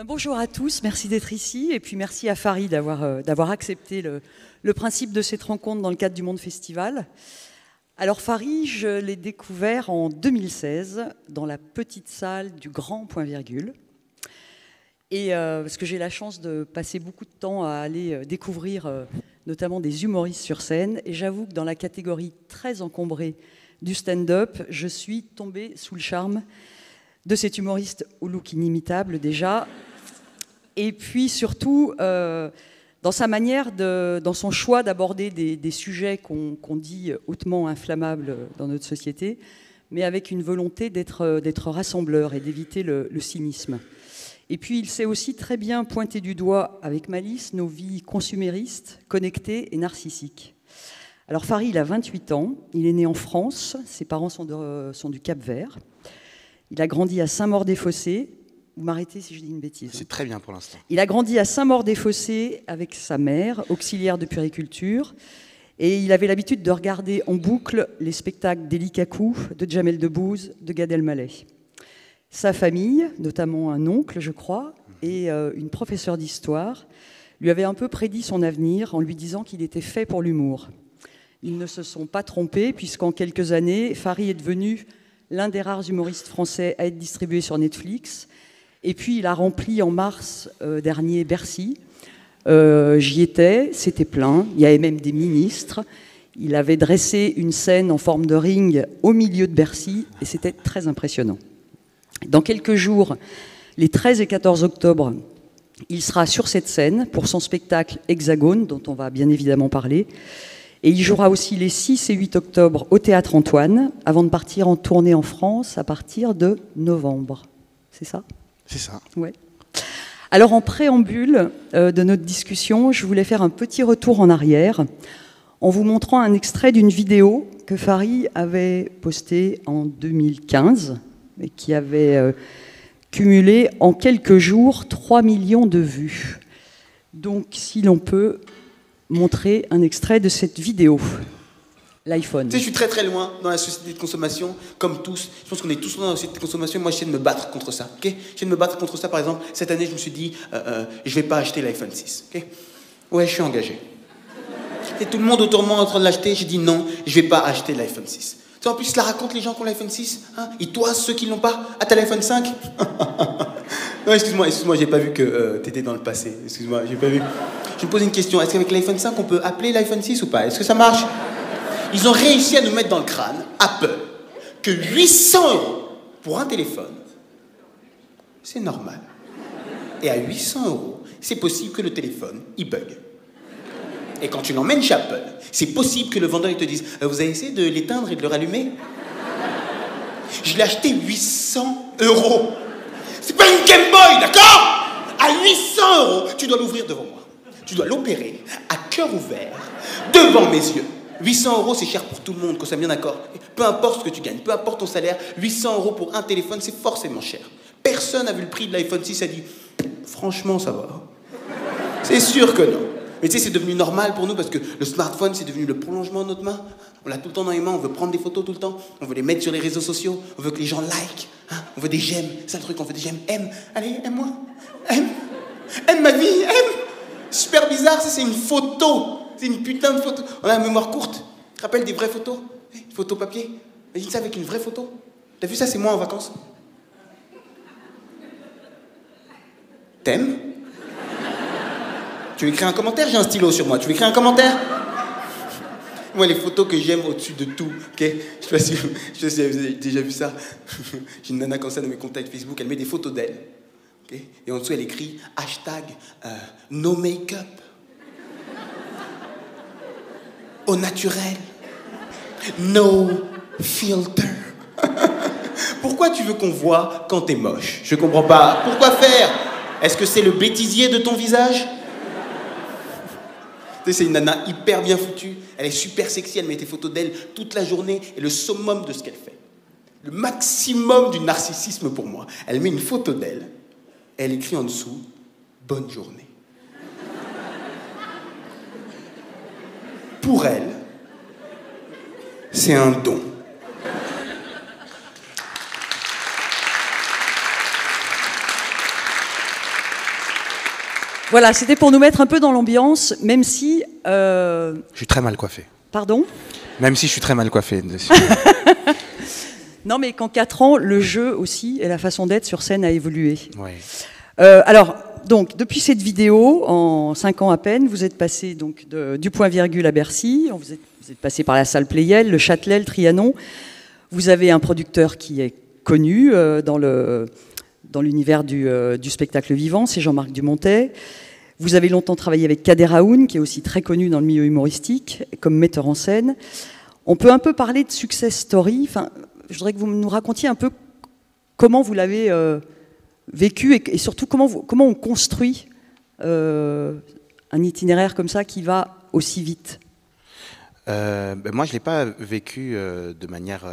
Bonjour à tous, merci d'être ici et puis merci à Farid d'avoir accepté le principe de cette rencontre dans le cadre du Monde Festival. Alors Farid, je l'ai découvert en 2016 dans la petite salle du Grand Point Virgule. Et parce que j'ai la chance de passer beaucoup de temps à aller découvrir notamment des humoristes sur scène. Et j'avoue que dans la catégorie très encombrée du stand-up, je suis tombée sous le charme de cet humoriste au look inimitable déjà, et puis surtout dans sa manière, dans son choix d'aborder des sujets qu'on dit hautement inflammables dans notre société, mais avec une volonté d'être rassembleur et d'éviter le cynisme. Et puis il sait aussi très bien pointer du doigt avec malice nos vies consuméristes, connectées et narcissiques. Alors Farid, il a 28 ans, il est né en France, ses parents sont du Cap-Vert. Il a grandi à Saint-Maur-des-Fossés. Vous m'arrêtez si je dis une bêtise. C'est très bien pour l'instant. Il a grandi à Saint-Maur-des-Fossés avec sa mère, auxiliaire de puériculture. Et il avait l'habitude de regarder en boucle les spectacles d'Elie Kakou, de Jamel Debbouze, de Gad Elmaleh. Sa famille, notamment un oncle, je crois, et une professeure d'histoire, lui avait un peu prédit son avenir en lui disant qu'il était fait pour l'humour. Ils ne se sont pas trompés, puisqu'en quelques années, Farid est devenu l'un des rares humoristes français à être distribué sur Netflix. Et puis, il a rempli en mars dernier Bercy. J'y étais, c'était plein. Il y avait même des ministres. Il avait dressé une scène en forme de ring au milieu de Bercy, et c'était très impressionnant. Dans quelques jours, les 13 et 14 octobre, il sera sur cette scène pour son spectacle Hexagone, dont on va bien évidemment parler. Et il jouera aussi les 6 et 8 octobre au Théâtre Antoine, avant de partir en tournée en France à partir de novembre. C'est ça ? C'est ça. Ouais. Alors, en préambule de notre discussion, je voulais faire un petit retour en arrière en vous montrant un extrait d'une vidéo que Farid avait postée en 2015 et qui avait cumulé en quelques jours 3 millions de vues. Donc, si l'on peut montrer un extrait de cette vidéo. L'iPhone. Tu sais, je suis très très loin dans la société de consommation, comme tous. Je pense qu'on est tous loin dans la société de consommation. Moi, j'essaie de me battre contre ça. Okay, j'essaie de me battre contre ça. Par exemple, cette année, je me suis dit, je vais pas acheter l'iPhone 6. Okay, ouais, je suis engagé. Et tout le monde autour de moi est en train de l'acheter. J'ai dit non, je vais pas acheter l'iPhone 6. Tu sais, en plus, je la raconte les gens qui ont l'iPhone 6. Hein, et toi, ceux qui l'ont pas, ah, t'as l'iPhone 5. Non, excuse-moi, j'ai pas vu que t'étais dans le passé. Excuse-moi, j'ai pas vu. Je me pose une question. Est-ce qu'avec l'iPhone 5, on peut appeler l'iPhone 6 ou pas? Est-ce que ça marche? Ils ont réussi à nous mettre dans le crâne, Apple, que 800 € pour un téléphone, c'est normal. Et à 800 €, c'est possible que le téléphone, il bug. Et quand tu l'emmènes chez Apple, c'est possible que le vendeur il te dise « Vous avez essayé de l'éteindre et de le rallumer ?» Je l'ai acheté 800 €. C'est pas une Game Boy, d'accord? À 800 €, tu dois l'ouvrir devant moi. Tu dois l'opérer à cœur ouvert, devant mes yeux. 800 €, c'est cher pour tout le monde, qu'on soit bien d'accord. Peu importe ce que tu gagnes, peu importe ton salaire, 800 € pour un téléphone, c'est forcément cher. Personne n'a vu le prix de l'iPhone 6 et a dit « Franchement, ça va. » C'est sûr que non. Mais tu sais, c'est devenu normal pour nous parce que le smartphone, c'est devenu le prolongement de notre main. On l'a tout le temps dans les mains, on veut prendre des photos tout le temps, on veut les mettre sur les réseaux sociaux, on veut que les gens like, hein, on veut des j'aime. C'est le truc, on veut des j'aime. Aime, allez, aime-moi. Aime ma vie, aime. Super bizarre, ça c'est une photo. C'est une putain de photo. On a la mémoire courte. Tu te rappelles des vraies photos? Photo papier. Imagine ça avec une vraie photo. T'as vu ça, c'est moi en vacances. T'aimes? Tu veux écrire un commentaire? J'ai un stylo sur moi. Tu veux écrire un commentaire? Moi, les photos que j'aime au-dessus de tout, ok? Je sais pas si vous avez déjà vu ça. J'ai une nana comme ça dans mes contacts Facebook, elle met des photos d'elle. Okay? Et en dessous, elle écrit hashtag no make-up. Au naturel. No filter. Pourquoi tu veux qu'on voit quand t'es moche? Je comprends pas. Pourquoi faire? Est-ce que c'est le bêtisier de ton visage? Tu sais, c'est une nana hyper bien foutue. Elle est super sexy, elle met des photos d'elle toute la journée et le summum de ce qu'elle fait. Le maximum du narcissisme pour moi. Elle met une photo d'elle et elle écrit en dessous « Bonne journée ». Pour elle, c'est un don. Voilà, c'était pour nous mettre un peu dans l'ambiance, même si... Je suis très mal coiffé. Pardon? Même si je suis très mal coiffé. Non, mais qu'en 4 ans, le jeu aussi et la façon d'être sur scène a évolué. Ouais. Alors, donc, depuis cette vidéo, en 5 ans à peine, vous êtes passé donc, du point-virgule à Bercy, vous êtes passé par la salle Playel, le Châtelet, le Trianon. Vous avez un producteur qui est connu dans l'univers du spectacle vivant, c'est Jean-Marc Dumontet. Vous avez longtemps travaillé avec Kader Aoun, qui est aussi très connu dans le milieu humoristique, comme metteur en scène. On peut un peu parler de success story. Enfin, je voudrais que vous nous racontiez un peu comment vous l'avez vécu et surtout comment on construit un itinéraire comme ça qui va aussi vite. Moi, je ne l'ai pas vécu de manière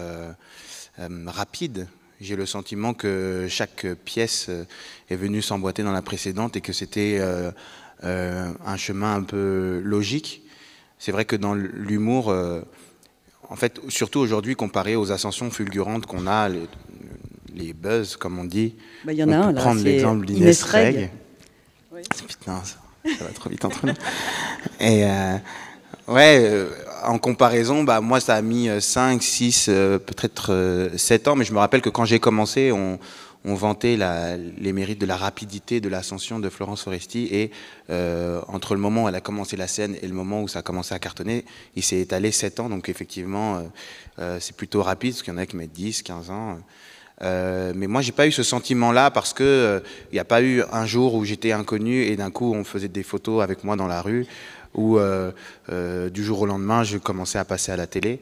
rapide. J'ai le sentiment que chaque pièce est venue s'emboîter dans la précédente et que c'était un chemin un peu logique. C'est vrai que dans l'humour, en fait, surtout aujourd'hui, comparé aux ascensions fulgurantes qu'on a, les buzz, comme on dit, il y en a un, là, prendre l'exemple d'Inès Reg. Oui. Putain, ça va trop vite entre nous. Et ouais, en comparaison, moi, ça a mis 5, 6, peut-être 7 ans, mais je me rappelle que quand j'ai commencé, on vantait les mérites de la rapidité de l'ascension de Florence Foresti, et entre le moment où elle a commencé la scène et le moment où ça a commencé à cartonner, il s'est étalé 7 ans, donc effectivement, c'est plutôt rapide, parce qu'il y en a qui mettent 10, 15 ans. Mais moi, j'ai pas eu ce sentiment-là parce que il n'y a pas eu un jour où j'étais inconnu et d'un coup, on faisait des photos avec moi dans la rue, où du jour au lendemain, je commençais à passer à la télé.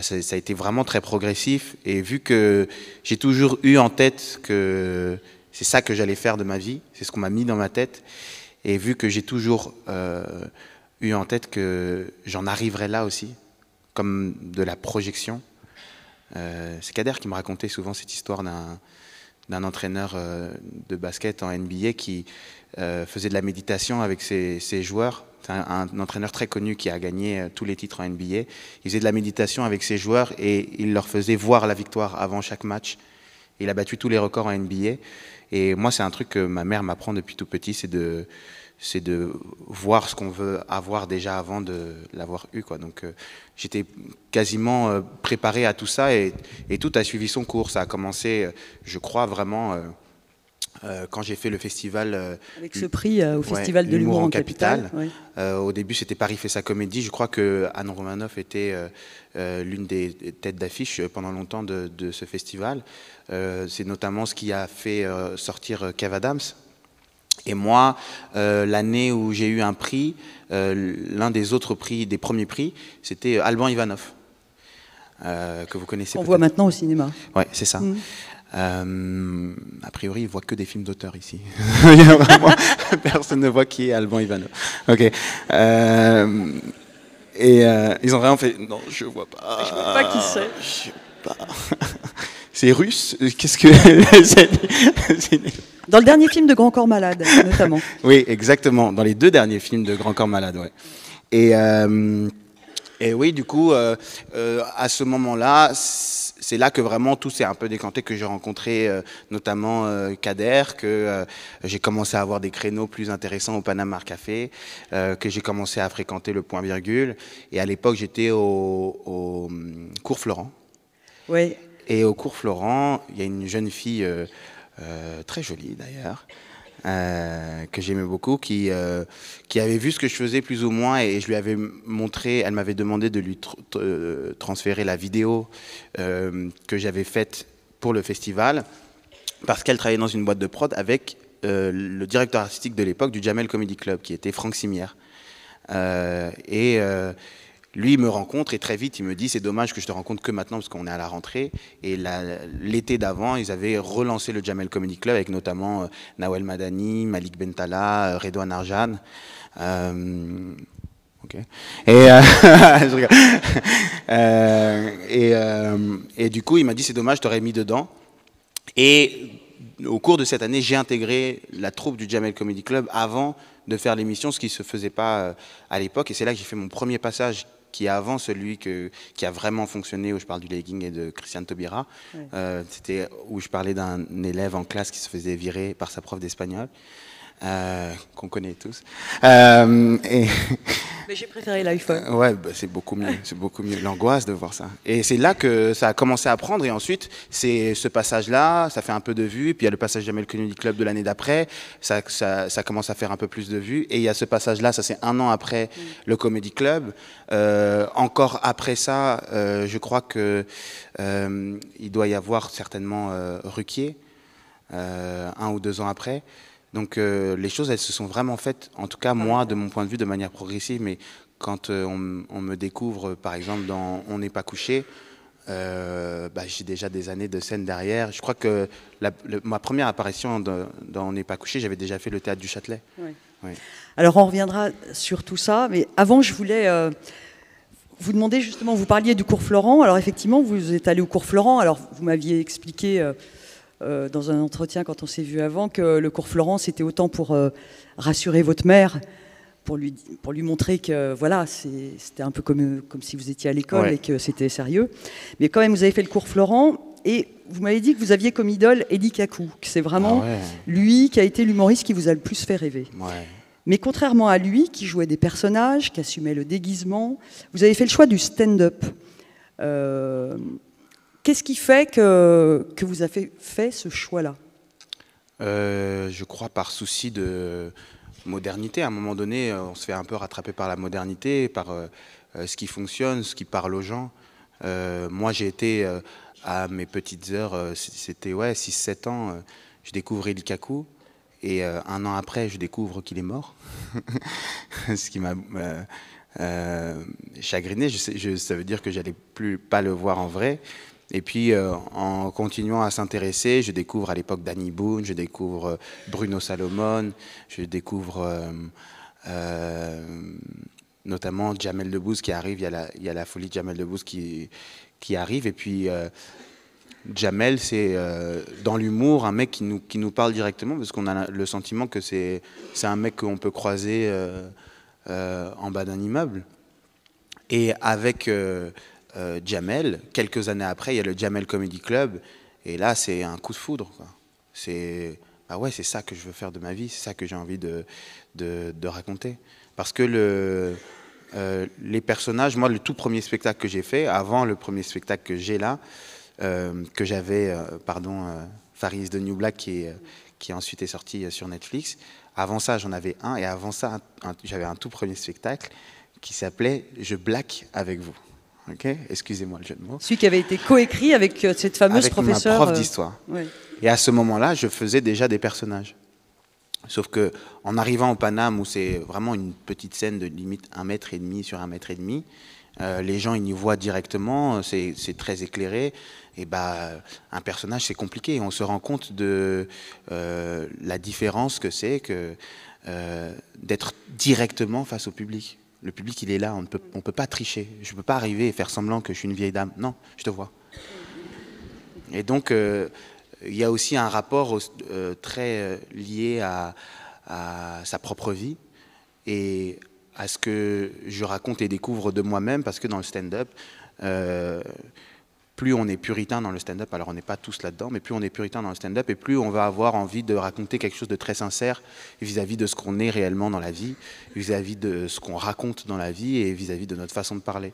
Ça a été vraiment très progressif, et vu que j'ai toujours eu en tête que c'est ça que j'allais faire de ma vie, c'est ce qu'on m'a mis dans ma tête, et vu que j'ai toujours eu en tête que j'en arriverais là aussi, comme de la projection. C'est Kader qui me racontait souvent cette histoire d'un entraîneur de basket en NBA qui faisait de la méditation avec ses joueurs. C'est un entraîneur très connu qui a gagné tous les titres en NBA. Il faisait de la méditation avec ses joueurs et il leur faisait voir la victoire avant chaque match. Il a battu tous les records en NBA. Et moi, c'est un truc que ma mère m'apprend depuis tout petit, c'est de voir ce qu'on veut avoir déjà avant de l'avoir eu, quoi. Donc j'étais quasiment préparé à tout ça, et tout a suivi son cours. Ça a commencé, je crois vraiment, quand j'ai fait le festival... Avec ce prix au Festival de l'humour en Capitale. Ouais. Au début, c'était Paris fait sa comédie. Je crois que Anne Romanoff était l'une des têtes d'affiche pendant longtemps de ce festival. C'est notamment ce qui a fait sortir Kev Adams. Et moi, l'année où j'ai eu un prix, l'un des autres prix, des premiers prix, c'était Alban Ivanov, que vous connaissez. On voit maintenant au cinéma. Ouais, c'est ça. A priori, ils voient que des films d'auteur ici. Il y a vraiment, personne ne voit qui est Alban Ivanov. Ok. Et ils ont vraiment fait. Non, je vois pas. Je vois pas qui c'est. Je sais pas. C'est russe. Qu'est-ce que Dans le dernier film de Grand Corps Malade, notamment. Oui, exactement. Dans les 2 derniers films de Grand Corps Malade, ouais. Et oui, du coup, à ce moment-là, c'est là que vraiment tout s'est un peu décanté, que j'ai rencontré notamment Kader, que j'ai commencé à avoir des créneaux plus intéressants au Panama Café, que j'ai commencé à fréquenter le Point-Virgule. Et à l'époque, j'étais au Cours Florent. Oui. Et au Cours Florent, il y a une jeune fille très jolie d'ailleurs, que j'aimais beaucoup, qui avait vu ce que je faisais plus ou moins, et je lui avais montré, elle m'avait demandé de lui transférer la vidéo que j'avais faite pour le festival, parce qu'elle travaillait dans une boîte de prod avec le directeur artistique de l'époque du Jamel Comedy Club, qui était Franck Simière. Lui, il me rencontre et très vite, il me dit « C'est dommage que je te rencontre que maintenant parce qu'on est à la rentrée ». Et l'été d'avant, ils avaient relancé le Jamel Comedy Club avec notamment Nawel Madani, Malik Bentala, Redouane Arjan. Ok. Je rigole. Et du coup, il m'a dit « C'est dommage, je t'aurais mis dedans ». Et au cours de cette année, j'ai intégré la troupe du Jamel Comedy Club avant de faire l'émission, ce qui ne se faisait pas à l'époque. Et c'est là que j'ai fait mon premier passage, qui est avant celui qui a vraiment fonctionné, où je parle du legging et de Christiane Taubira. Ouais. C'était où je parlais d'un élève en classe qui se faisait virer par sa prof d'espagnol. qu'on connaît tous. Mais j'ai préféré l'iPhone. Ouais, bah, c'est beaucoup mieux. C'est beaucoup mieux. L'angoisse de voir ça. Et c'est là que ça a commencé à prendre. Et ensuite, c'est ce passage-là, ça fait un peu de vues. Puis il y a le passage Jamel Comedy Club de l'année d'après. Ça commence à faire un peu plus de vues. Et il y a ce passage-là, ça c'est un an après le Comedy Club. Encore après ça, je crois que il doit y avoir certainement Ruquier, 1 ou 2 ans après. Donc les choses, elles se sont vraiment faites, en tout cas moi, de mon point de vue, de manière progressive. Mais quand on me découvre, par exemple, dans On n'est pas couché, j'ai déjà des années de scène derrière. Je crois que ma première apparition dans On n'est pas couché, j'avais déjà fait le Théâtre du Châtelet. Oui. Oui. Alors on reviendra sur tout ça, mais avant je voulais vous demander justement, vous parliez du cours Florent. Alors effectivement, vous êtes allé au cours Florent. Alors vous m'aviez expliqué dans un entretien quand on s'est vu avant que le cours Florent c'était autant pour rassurer votre mère, pour lui montrer que voilà, c'était un peu comme si vous étiez à l'école et que c'était sérieux. Mais quand même, vous avez fait le cours Florent et vous m'avez dit que vous aviez comme idole Elie Kakou, que c'est vraiment lui qui a été l'humoriste qui vous a le plus fait rêver. Ouais. Mais contrairement à lui, qui jouait des personnages, qui assumait le déguisement, vous avez fait le choix du stand-up. Qu'est-ce qui fait que vous avez fait ce choix-là ? Je crois par souci de modernité. À un moment donné, on se fait un peu rattraper par la modernité, par ce qui fonctionne, ce qui parle aux gens. Moi, j'ai été à mes petites heures, c'était 6-7 ans, je découvre Elie Kakou. Et 1 an après, je découvre qu'il est mort. Ce qui m'a chagriné. Ça veut dire que j'allais pas le voir en vrai. Et puis, en continuant à s'intéresser, je découvre à l'époque Danny Boone, je découvre Bruno Salomon, je découvre notamment Jamel Debbouze qui arrive. Il y a la folie de Jamel Debbouze qui arrive. Et puis, Jamel, c'est dans l'humour un mec qui nous parle directement, parce qu'on a le sentiment que c'est un mec qu'on peut croiser en bas d'un immeuble. Et avec Jamel, quelques années après, il y a le Jamel Comedy Club, et là, c'est un coup de foudre, quoi. C'est c'est ça que je veux faire de ma vie, c'est ça que j'ai envie de raconter. Parce que les personnages, moi, le tout premier spectacle que j'ai fait, avant le premier spectacle que j'ai là, que j'avais, Faris de New Black, qui ensuite est sorti sur Netflix. Avant ça, j'en avais un, et avant ça, j'avais un tout premier spectacle qui s'appelait « Je black avec vous ». Okay, excusez-moi le jeu de mots. Celui qui avait été coécrit avec cette fameuse professeure. Ma prof d'histoire. Et à ce moment-là, je faisais déjà des personnages. Sauf que en arrivant au Paname, où c'est vraiment une petite scène de limite 1,5 mètre sur 1,5 mètre, les gens ils y voient directement, c'est très éclairé. Et un personnage c'est compliqué. On se rend compte de la différence que c'est d'être directement face au public. Le public il est là, on ne peut pas tricher. Je ne peux pas arriver et faire semblant que je suis une vieille dame. Non, je te vois. Et donc il y a aussi un rapport très lié à sa propre vie et à ce que je raconte et découvre de moi-même, parce que dans le stand-up, plus on est puritain dans le stand-up, alors on n'est pas tous là-dedans, mais plus on est puritain dans le stand-up, et plus on va avoir envie de raconter quelque chose de très sincère vis-à-vis de ce qu'on est réellement dans la vie, vis-à-vis de ce qu'on raconte dans la vie et vis-à-vis de notre façon de parler.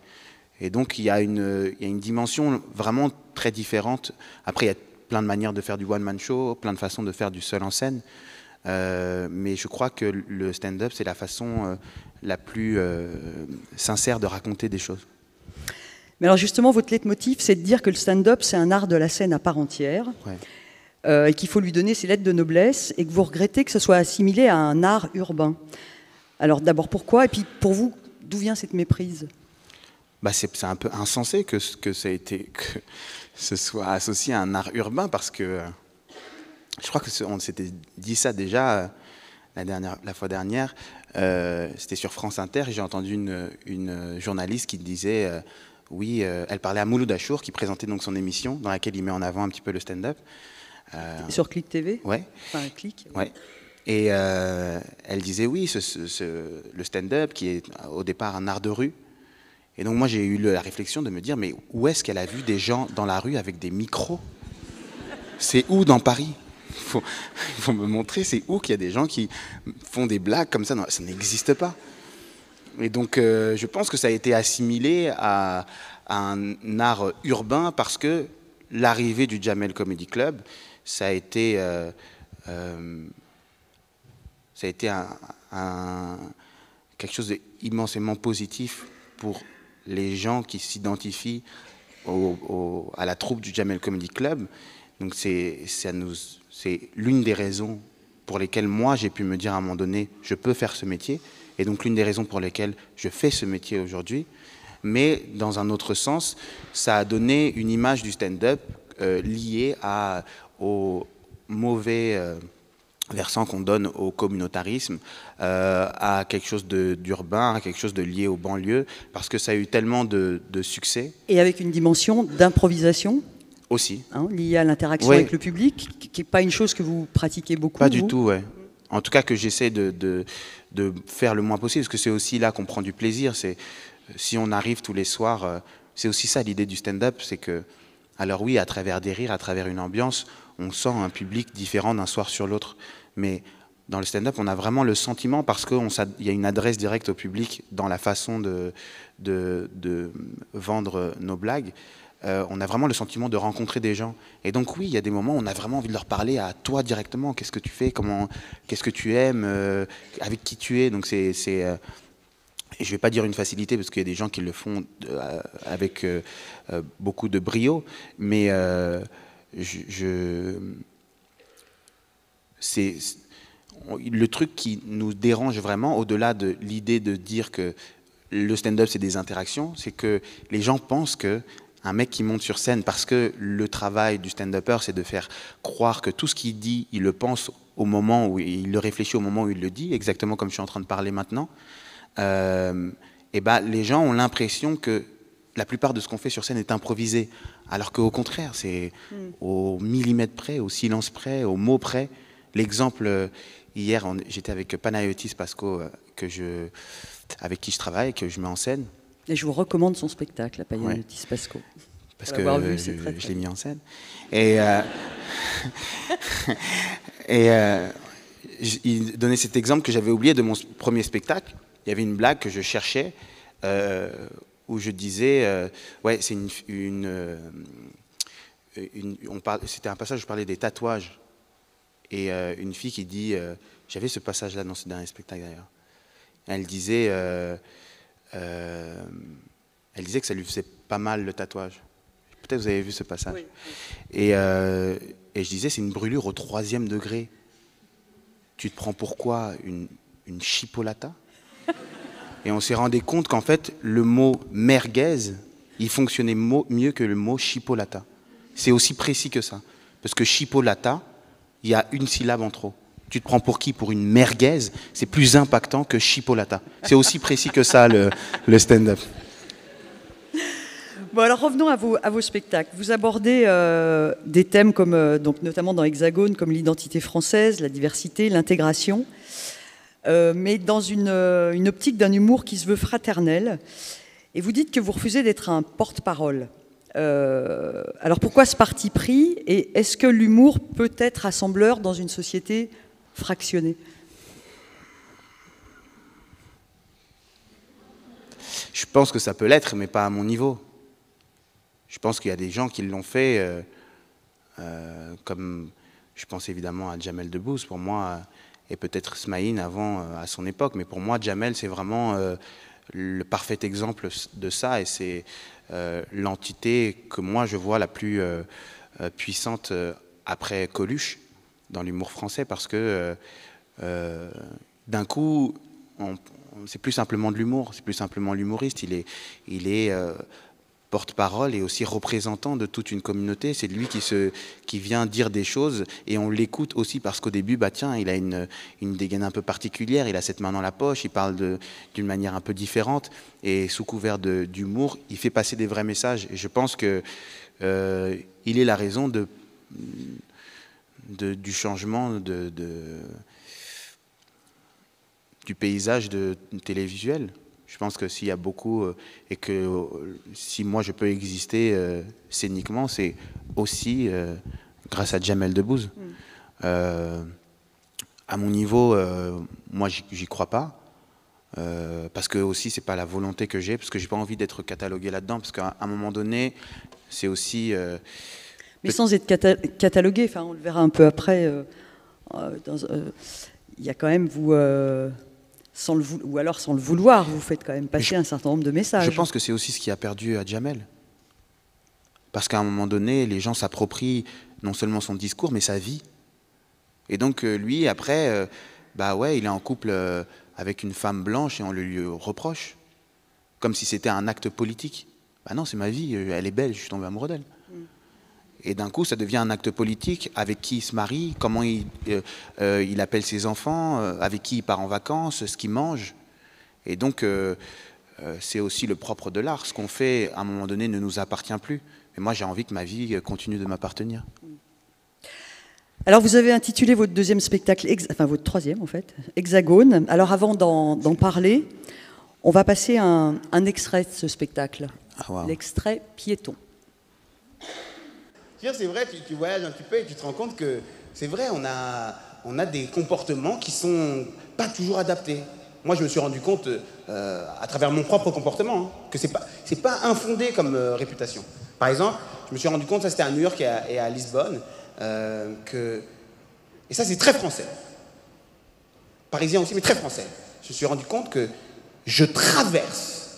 Et donc il y a une dimension vraiment très différente. Après, il y a plein de manières de faire du one-man show, plein de façons de faire du seul en scène. Mais je crois que le stand-up, c'est la façon la plus sincère de raconter des choses. Mais alors justement, votre leitmotiv, c'est de dire que le stand-up, c'est un art de la scène à part entière, et qu'il faut lui donner ses lettres de noblesse, et que vous regrettez que ce soit assimilé à un art urbain. Alors d'abord, pourquoi ? Et puis pour vous, d'où vient cette méprise ? C'est un peu insensé que ce soit associé à un art urbain, parce que je crois qu'on s'était dit ça déjà la fois dernière. C'était sur France Inter, et j'ai entendu une journaliste qui disait elle parlait à Mouloud Achour, qui présentait donc son émission dans laquelle il met en avant un petit peu le stand-up. Sur Click TV ? Ouais. Enfin, Click. Ouais. Et elle disait le stand-up qui est au départ un art de rue. Et donc moi j'ai eu la réflexion de me dire, mais où est-ce qu'elle a vu des gens dans la rue avec des micros ? C'est où dans Paris ? il faut me montrer, c'est où qu'il y a des gens qui font des blagues comme ça. Non, ça n'existe pas. Et donc, je pense que ça a été assimilé à un art urbain parce que l'arrivée du Jamel Comedy Club, ça a été quelque chose d'immensément positif pour les gens qui s'identifient à la troupe du Jamel Comedy Club. Donc c'est l'une des raisons pour lesquelles moi j'ai pu me dire à un moment donné je peux faire ce métier, et donc l'une des raisons pour lesquelles je fais ce métier aujourd'hui. Mais dans un autre sens, ça a donné une image du stand-up liée au mauvais versant qu'on donne au communautarisme, à quelque chose d'urbain, à quelque chose de lié aux banlieues, parce que ça a eu tellement de succès. Et avec une dimension d'improvisation aussi. Hein, liée à l'interaction avec le public, qui n'est pas une chose que vous pratiquez beaucoup. Pas du tout, ouais. En tout cas que j'essaie de faire le moins possible, parce que c'est aussi là qu'on prend du plaisir. Si on arrive tous les soirs, c'est aussi ça l'idée du stand-up, c'est que, alors oui, à travers des rires, à travers une ambiance, on sent un public différent d'un soir sur l'autre. Mais dans le stand-up, on a vraiment le sentiment, parce qu'il y a une adresse directe au public dans la façon de vendre nos blagues, on a vraiment le sentiment de rencontrer des gens. Et donc oui, il y a des moments où on a vraiment envie de leur parler à toi directement. Qu'est-ce que tu fais, qu'est-ce que tu aimes, avec qui tu es. Donc et je ne vais pas dire une facilité, parce qu'il y a des gens qui le font avec beaucoup de brio, mais le truc qui nous dérange vraiment, au-delà de l'idée de dire que le stand-up c'est des interactions, c'est que les gens pensent que un mec qui monte sur scène, parce que le travail du stand-upper c'est de faire croire que tout ce qu'il dit, il le pense au moment où il le réfléchit, au moment où il le dit, exactement comme je suis en train de parler maintenant, et ben, les gens ont l'impression que la plupart de ce qu'on fait sur scène est improvisé, alors qu'au contraire, c'est au millimètre près, au silence près, au mot près. L'exemple, hier, j'étais avec Panayotis Pasco, avec qui je travaille, que je mets en scène. Et je vous recommande son spectacle, Panayotis Pasco. Parce que je l'ai mis en scène. Et, il donnait cet exemple que j'avais oublié de mon premier spectacle. Il y avait une blague que je cherchais, où je disais, ouais, c'est c'était un passage où je parlais des tatouages. Et une fille qui dit, j'avais ce passage-là dans ce dernier spectacle d'ailleurs. Elle disait que ça lui faisait pas mal le tatouage. Peut-être vous avez vu ce passage. Oui. Et je disais, c'est une brûlure au 3e degré. Tu te prends pourquoi une chipolata? Et on s'est rendu compte qu'en fait, le mot merguez, il fonctionnait mieux que le mot chipolata. C'est aussi précis que ça. Parce que chipolata, il y a une syllabe en trop. Tu te prends pour qui? Pour une merguez? C'est plus impactant que chipolata. C'est aussi précis que ça, le stand-up. Bon, alors revenons à vos spectacles. Vous abordez des thèmes comme, donc, notamment dans Hexagone, comme l'identité française, la diversité, l'intégration, mais dans une optique d'un humour qui se veut fraternel. Et vous dites que vous refusez d'être un porte-parole. Alors pourquoi ce parti pris? Et est-ce que l'humour peut être rassembleur dans une société fractionnée? Je pense que ça peut l'être, mais pas à mon niveau. Je pense qu'il y a des gens qui l'ont fait, comme je pense évidemment à Jamel Debbouze, pour moi, et peut-être Smaïn avant, à son époque, mais pour moi, Jamel, c'est vraiment le parfait exemple de ça, et c'est l'entité que moi je vois la plus puissante après Coluche dans l'humour français, parce que d'un coup, c'est plus simplement de l'humour, c'est plus simplement l'humoriste, il est porte-parole et aussi représentant de toute une communauté. C'est lui qui vient dire des choses, et on l'écoute aussi parce qu'au début, bah tiens, il a une dégaine un peu particulière, il a cette main dans la poche, il parle d'une manière un peu différente, et sous couvert d'humour, il fait passer des vrais messages. Et je pense que il est la raison du changement du paysage télévisuel. Je pense que s'il y a beaucoup, et que si moi je peux exister scéniquement, c'est aussi grâce à Jamel Debbouze. À mon niveau, moi, j'y crois pas. Parce que aussi, c'est pas la volonté que j'ai, parce que j'ai pas envie d'être catalogué là-dedans, parce qu'à un moment donné, c'est aussi... Mais sans être catalogué, enfin, on le verra un peu après, il y a quand même, vous, ou alors sans le vouloir, vous faites quand même passer un certain nombre de messages. Je pense que c'est aussi ce qui a perdu à Jamel. Parce qu'à un moment donné, les gens s'approprient non seulement son discours, mais sa vie. Et donc, lui, après, bah ouais, il est en couple avec une femme blanche et on le lui reproche. Comme si c'était un acte politique. Bah non, c'est ma vie, elle est belle, je suis tombé amoureux d'elle. Et d'un coup, ça devient un acte politique, avec qui il se marie, comment il appelle ses enfants, avec qui il part en vacances, ce qu'il mange. Et donc, c'est aussi le propre de l'art. Ce qu'on fait, à un moment donné, ne nous appartient plus. Mais moi, j'ai envie que ma vie continue de m'appartenir. Alors, vous avez intitulé votre deuxième spectacle, enfin votre troisième en fait, Hexagone. Alors, avant d'en parler, on va passer un extrait de ce spectacle, l'extrait Piéton. C'est vrai, tu voyages un petit peu et tu te rends compte que c'est vrai, on a des comportements qui sont pas toujours adaptés. Moi, je me suis rendu compte, à travers mon propre comportement, hein, que c'est pas infondé comme réputation. Par exemple, je me suis rendu compte, ça c'était à New York et à Lisbonne, et ça c'est très français. Parisien aussi, mais très français. Je me suis rendu compte que je traverse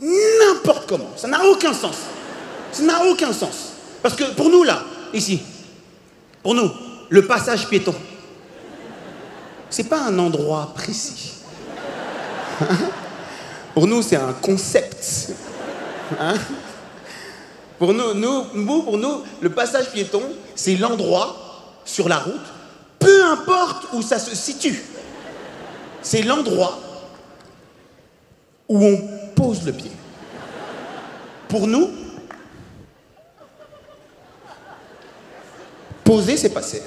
n'importe comment. Ça n'a aucun sens. Ça n'a aucun sens. Parce que pour nous, là, ici, pour nous, le passage piéton, c'est pas un endroit précis. Pour nous, c'est un concept. Hein? Pour nous, le passage piéton, c'est l'endroit sur la route, peu importe où ça se situe. C'est l'endroit où on pose le pied. Pour nous, poser, c'est passer.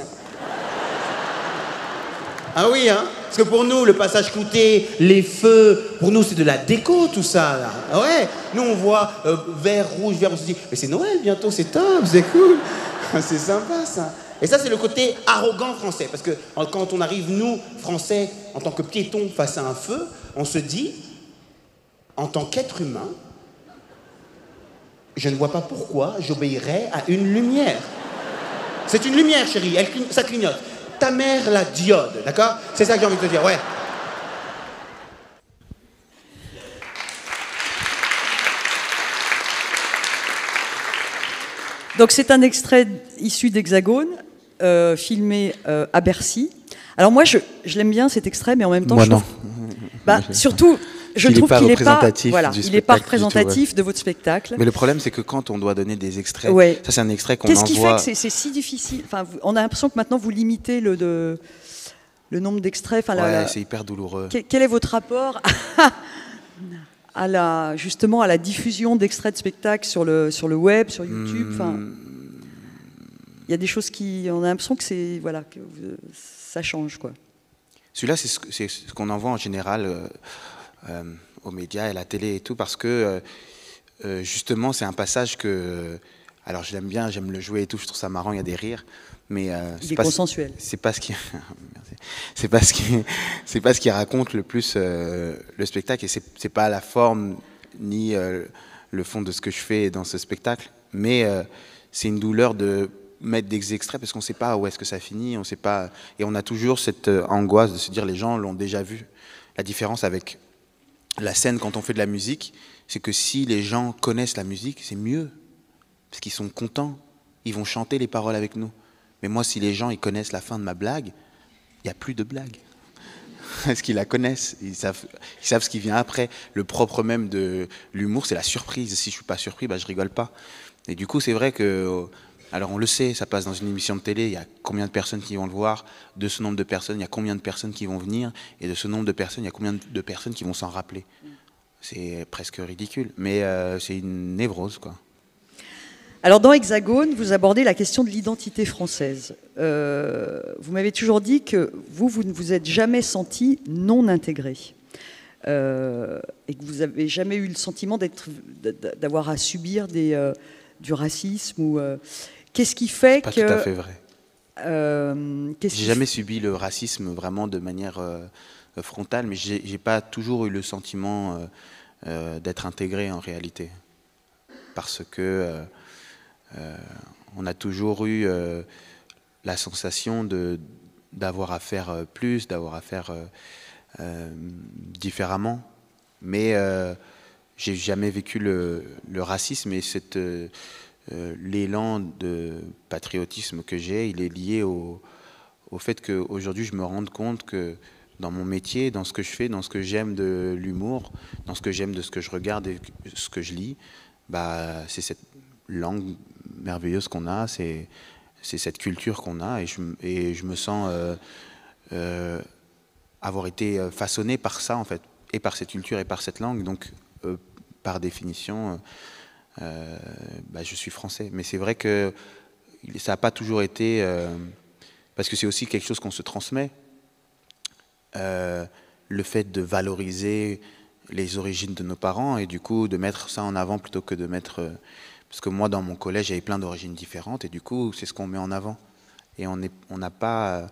Ah oui, hein? Parce que pour nous, le passage clouté, les feux, pour nous, c'est de la déco, tout ça, là. Ah ouais, nous, on voit vert, rouge, on se dit, mais c'est Noël bientôt, c'est top, c'est cool. C'est sympa, ça. Et ça, c'est le côté arrogant français. Parce que quand on arrive, nous, Français, en tant que piétons face à un feu, on se dit, en tant qu'être humain, je ne vois pas pourquoi j'obéirais à une lumière. C'est une lumière, chérie, ça clignote. Ta mère la diode, d'accord? C'est ça que j'ai envie de te dire, ouais. Donc c'est un extrait issu d'Hexagone, filmé à Bercy. Alors moi, je l'aime bien cet extrait, mais en même temps, moi, je trouve... surtout, je trouve qu'il n'est pas, représentatif de votre spectacle. Mais le problème, c'est que quand on doit donner des extraits, ça c'est un extrait qu'on envoie... Qu'est-ce qui fait que c'est si difficile? Enfin, on a l'impression que maintenant vous limitez le nombre d'extraits. C'est hyper douloureux. Quel est votre rapport justement à la diffusion d'extraits de spectacles sur le web, sur YouTube? Il y a des choses on a l'impression que ça change, quoi. Celui-là, c'est ce qu'on envoie en général aux médias et à la télé et tout, parce que justement, c'est un passage que... Alors, je l'aime bien, j'aime le jouer et tout, je trouve ça marrant, il y a des rires, mais... c'est consensuel. C'est pas ce qui... c'est pas ce qui raconte le plus le spectacle, et c'est pas la forme ni le fond de ce que je fais dans ce spectacle, mais c'est une douleur de mettre des extraits parce qu'on ne sait pas où est-ce que ça finit, on sait pas, et on a toujours cette angoisse de se dire les gens l'ont déjà vu. La différence avec la scène quand on fait de la musique, c'est que si les gens connaissent la musique, c'est mieux, parce qu'ils sont contents, ils vont chanter les paroles avec nous. Mais moi, si les gens ils connaissent la fin de ma blague, il n'y a plus de blague. Parce qu'ils la connaissent, ils savent ce qui vient après. Le propre même de l'humour, c'est la surprise. Si je ne suis pas surpris, je rigole pas. Et du coup, c'est vrai que... Alors on le sait, ça passe dans une émission de télé, il y a combien de personnes qui vont le voir, de ce nombre de personnes, il y a combien de personnes qui vont venir, et de ce nombre de personnes, il y a combien de personnes qui vont s'en rappeler. C'est presque ridicule, mais c'est une névrose, quoi. Alors dans Hexagone, vous abordez la question de l'identité française. Vous m'avez toujours dit que vous ne vous êtes jamais senti non intégré. Et que vous n'avez jamais eu le sentiment d'avoir à subir du racisme ou... Qu'est-ce qui fait que... C'est pas tout à fait vrai. J'ai jamais subi le racisme vraiment de manière frontale, mais j'ai pas toujours eu le sentiment d'être intégré en réalité, parce que on a toujours eu la sensation d'avoir à faire plus, d'avoir à faire différemment, mais j'ai jamais vécu le racisme, et l'élan de patriotisme que j'ai, il est lié au fait qu'aujourd'hui je me rende compte que dans mon métier, dans ce que je fais, dans ce que j'aime de l'humour, dans ce que j'aime de ce que je regarde et ce que je lis, bah, c'est cette langue merveilleuse qu'on a, c'est cette culture qu'on a, et je me sens avoir été façonné par ça en fait, et par cette culture et par cette langue, donc par définition bah, je suis français. Mais c'est vrai que ça n'a pas toujours été parce que c'est aussi quelque chose qu'on se transmet, le fait de valoriser les origines de nos parents, et du coup de mettre ça en avant plutôt que de mettre parce que moi dans mon collège il y avait plein d'origines différentes, et du coup c'est ce qu'on met en avant, et on n'a pas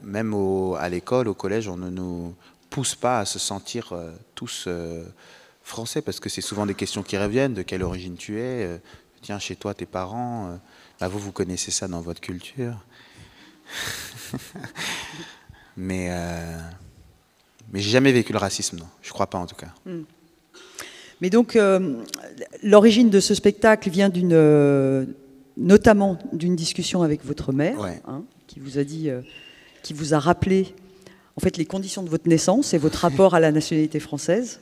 même à l'école, au collège, on ne nous pousse pas à se sentir tous français, parce que c'est souvent des questions qui reviennent: de quelle origine tu es, tiens, chez toi tes parents, bah, vous connaissez ça dans votre culture. mais j'ai jamais vécu le racisme, non, je crois pas en tout cas. Mais donc l'origine de ce spectacle vient notamment d'une discussion avec votre mère, ouais. Qui vous a dit, qui vous a rappelé en fait les conditions de votre naissance et votre rapport à la nationalité française.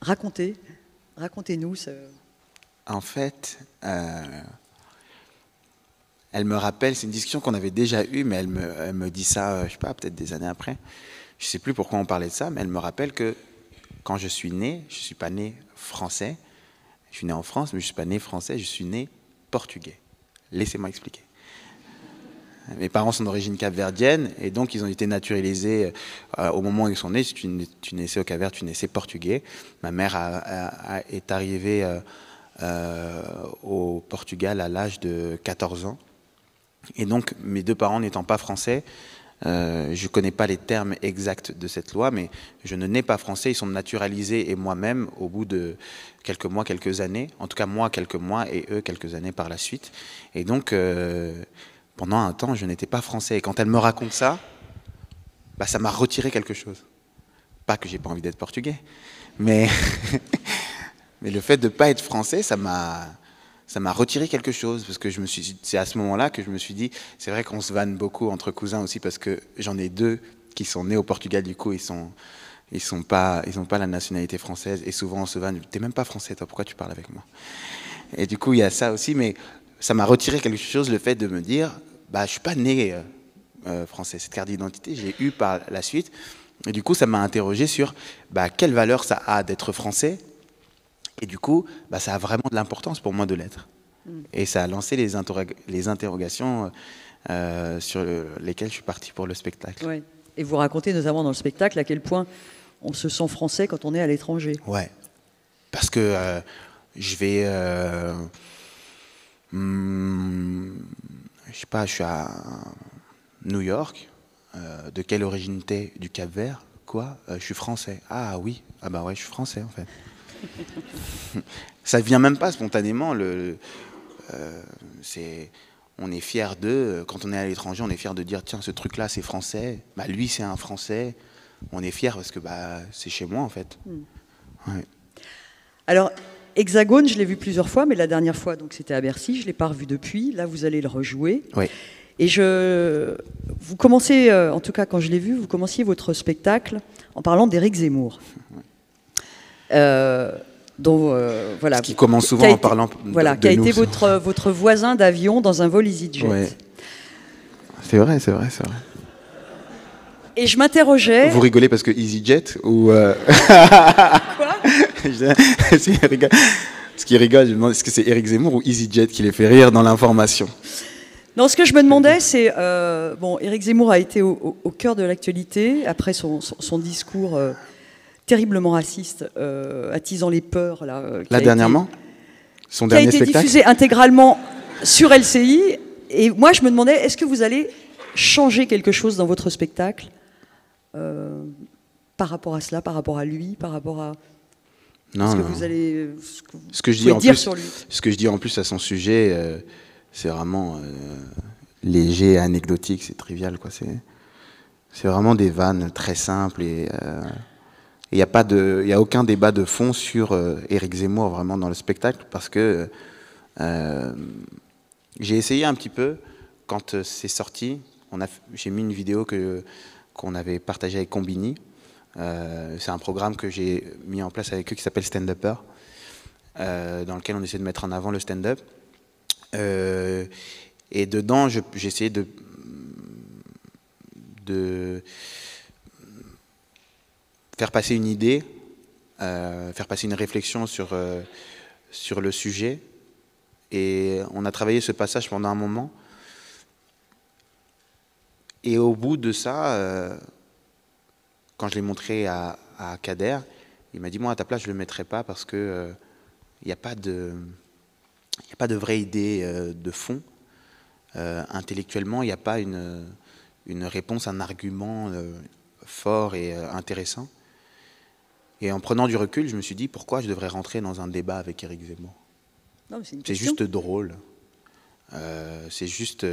Racontez-nous. En fait, elle me rappelle, c'est une discussion qu'on avait déjà eue, mais elle me dit ça, je sais pas, peut-être des années après. Je sais plus pourquoi on parlait de ça, mais elle me rappelle que quand je suis né, je suis pas né français. Je suis né en France, mais je suis pas né français, je suis né portugais. Laissez-moi expliquer. Mes parents sont d'origine capverdienne, et donc ils ont été naturalisés au moment où ils sont nés. Si tu naissais au Cap-Vert, tu naissais portugais. Ma mère est arrivée au Portugal à l'âge de 14 ans. Et donc mes deux parents n'étant pas français, je ne connais pas les termes exacts de cette loi, mais je ne nais pas français, ils sont naturalisés, et moi-même au bout de quelques mois, quelques années, en tout cas moi quelques mois et eux quelques années par la suite. Et donc pendant un temps je n'étais pas français, et quand elle me raconte ça, bah, ça m'a retiré quelque chose. Pas que j'ai pas envie d'être portugais, mais mais le fait de ne pas être français, ça m'a retiré quelque chose, parce que c'est à ce moment-là que je me suis dit, c'est vrai qu'on se vanne beaucoup entre cousins aussi, parce que j'en ai deux qui sont nés au Portugal, du coup ils ont pas la nationalité française, et souvent on se vanne: t'es même pas français toi, pourquoi tu parles avec moi? Et du coup il y a ça aussi, mais ça m'a retiré quelque chose, le fait de me dire, bah je suis pas né français, cette carte d'identité j'ai eu par la suite, et du coup ça m'a interrogé sur bah, quelle valeur ça a d'être français. Et du coup, bah, ça a vraiment de l'importance pour moi de l'être. Et ça a lancé les interrogations sur lesquelles je suis parti pour le spectacle. Ouais. Et vous racontez notamment dans le spectacle à quel point on se sent français quand on est à l'étranger. Ouais. Parce que je vais... je sais pas, je suis à New York. De quelle origine t'es? Du Cap-Vert? Quoi? Je suis français. Ah oui. Ah bah ouais, je suis français en fait. Ça vient même pas spontanément. On est fier d'eux. Quand on est à l'étranger, on est fier de dire tiens, ce truc-là c'est français. Bah lui c'est un français. On est fier parce que bah c'est chez moi en fait. Ouais. Alors Hexagone, je l'ai vu plusieurs fois, mais la dernière fois donc c'était à Bercy. Je l'ai pas revu depuis. Là vous allez le rejouer. Oui. Et vous commencez, en tout cas quand je l'ai vu, vous commenciez votre spectacle en parlant d'Éric Zemmour. Dont, voilà, ce qui commence souvent en parlant voilà, de qui a nous, été votre voisin d'avion dans un vol EasyJet. Ouais. C'est vrai. Et je m'interrogeais... Vous rigolez parce que EasyJet ou... Quoi? Ce qui rigole, je me demande est-ce que c'est Éric Zemmour ou EasyJet qui les fait rire dans l'information? Non, ce que je me demandais, c'est... bon, Éric Zemmour a été au cœur de l'actualité après son discours... terriblement raciste, attisant les peurs. Là, dernièrement, son dernier spectacle, qui a été diffusé intégralement sur LCI. Et moi, je me demandais, est-ce que vous allez changer quelque chose dans votre spectacle par rapport à cela, par rapport à lui, par rapport à... Non, ce que non. vous allez Ce que je dis en plus, ce que je dis en plus à son sujet, c'est vraiment léger, anecdotique, c'est trivial, quoi. C'est vraiment des vannes très simples et il n'y a aucun débat de fond sur Éric Zemmour vraiment dans le spectacle parce que j'ai essayé un petit peu quand c'est sorti. J'ai mis une vidéo qu'on avait partagée avec Combini. C'est un programme que j'ai mis en place avec eux qui s'appelle Stand Upper, dans lequel on essaie de mettre en avant le stand-up. Et dedans, j'ai essayé de faire passer une idée, faire passer une réflexion sur le sujet. Et on a travaillé ce passage pendant un moment. Et au bout de ça, quand je l'ai montré à Kader, il m'a dit, moi à ta place, je ne le mettrai pas parce que il n'y a pas de vraie idée de fond. Intellectuellement, il n'y a pas une réponse, un argument fort et intéressant. Et en prenant du recul, je me suis dit, pourquoi je devrais rentrer dans un débat avec Éric Zemmour? C'est juste drôle. C'est juste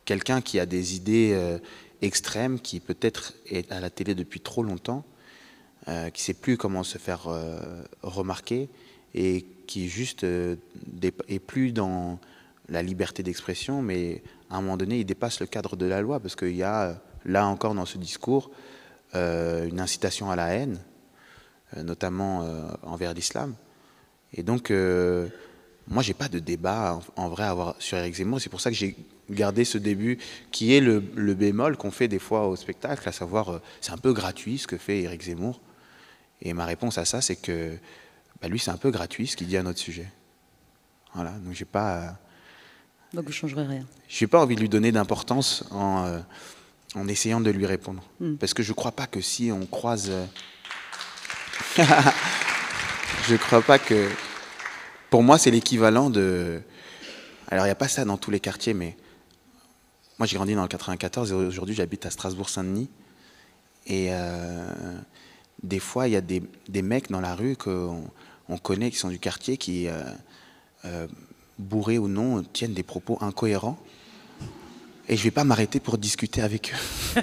quelqu'un qui a des idées extrême, qui peut-être est à la télé depuis trop longtemps, qui ne sait plus comment se faire remarquer et qui juste est plus dans la liberté d'expression, mais à un moment donné, il dépasse le cadre de la loi parce qu'il y a, là encore dans ce discours, une incitation à la haine, notamment envers l'islam. Et donc, moi, j'ai pas de débat en vrai à avoir sur Éric Zemmour. C'est pour ça que j'ai gardé ce début qui est le bémol qu'on fait des fois au spectacle, à savoir, c'est un peu gratuit ce que fait Éric Zemmour. Et ma réponse à ça, c'est que lui, c'est un peu gratuit ce qu'il dit à notre sujet. Voilà, donc j'ai pas... Donc vous ne changerez rien. Je n'ai pas envie de lui donner d'importance en essayant de lui répondre. Parce que je ne crois pas que si on croise... je ne crois pas que... Pour moi, c'est l'équivalent de... Alors, il n'y a pas ça dans tous les quartiers, mais... Moi, j'ai grandi dans le 94 et aujourd'hui, j'habite à Strasbourg-Saint-Denis. Et des fois, il y a des mecs dans la rue qu'on connaît, qui sont du quartier, qui, bourrés ou non, tiennent des propos incohérents. Et je ne vais pas m'arrêter pour discuter avec eux.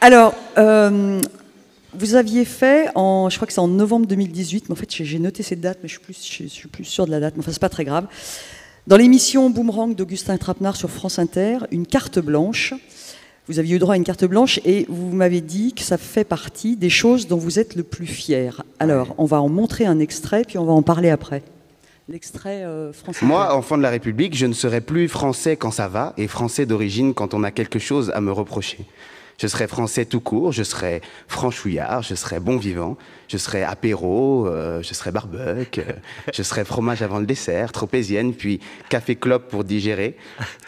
Alors, vous aviez fait, je crois que c'est en novembre 2018, mais en fait j'ai noté cette date, mais je suis plus sûre de la date, mais enfin c'est pas très grave. Dans l'émission Boomerang d'Augustin Trapenard sur France Inter, une carte blanche. Vous aviez eu droit à une carte blanche et vous m'avez dit que ça fait partie des choses dont vous êtes le plus fier. Alors, on va en montrer un extrait, puis on va en parler après. L'extrait français. Moi, enfant de la République, je ne serai plus français quand ça va et français d'origine quand on a quelque chose à me reprocher. Je serai français tout court, je serai franchouillard, je serai bon vivant, je serai apéro, je serai barbecue, je serai fromage avant le dessert, tropézienne, puis café-clope pour digérer.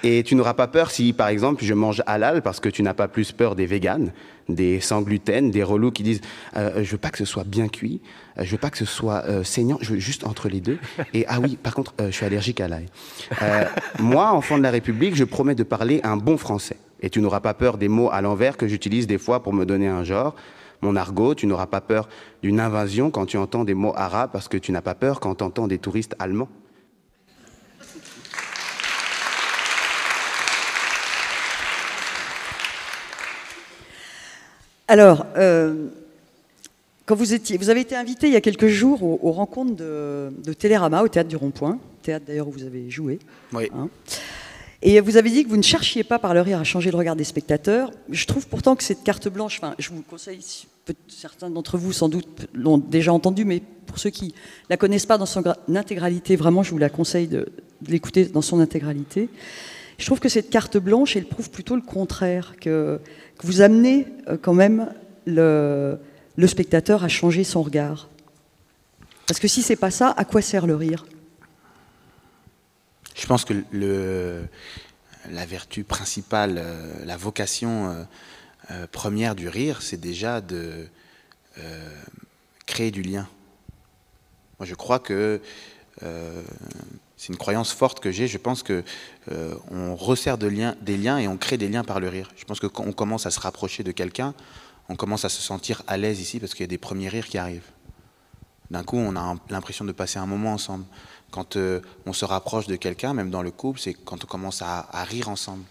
Et tu n'auras pas peur si, par exemple, je mange halal parce que tu n'as pas plus peur des véganes, des sans gluten, des relous qui disent je veux pas que ce soit bien cuit, je veux pas que ce soit saignant, je veux juste entre les deux. Et ah oui, par contre, je suis allergique à l'ail. Moi, enfant de la République, je promets de parler un bon français. Et tu n'auras pas peur des mots à l'envers que j'utilise des fois pour me donner un genre. Mon argot, tu n'auras pas peur d'une invasion quand tu entends des mots arabes parce que tu n'as pas peur quand tu entends des touristes allemands. Alors, quand vous avez été invité il y a quelques jours aux rencontres de Télérama, au Théâtre du Rond-Point, théâtre d'ailleurs où vous avez joué. Oui. Hein. Et vous avez dit que vous ne cherchiez pas par le rire à changer le regard des spectateurs. Je trouve pourtant que cette carte blanche, enfin, je vous conseille, certains d'entre vous sans doute l'ont déjà entendue, mais pour ceux qui ne la connaissent pas dans son intégralité, vraiment, je vous la conseille de l'écouter dans son intégralité. Je trouve que cette carte blanche, elle prouve plutôt le contraire, que vous amenez quand même le spectateur à changer son regard. Parce que si c'est pas ça, à quoi sert le rire ? Je pense que la vertu principale, la vocation première du rire, c'est déjà créer du lien. Moi, je crois que c'est une croyance forte que j'ai. Je pense que on resserre des liens et on crée des liens par le rire. Je pense que quand on commence à se rapprocher de quelqu'un, on commence à se sentir à l'aise ici parce qu'il y a des premiers rires qui arrivent. D'un coup, on a l'impression de passer un moment ensemble. Quand on se rapproche de quelqu'un, même dans le couple, c'est quand on commence à rire ensemble.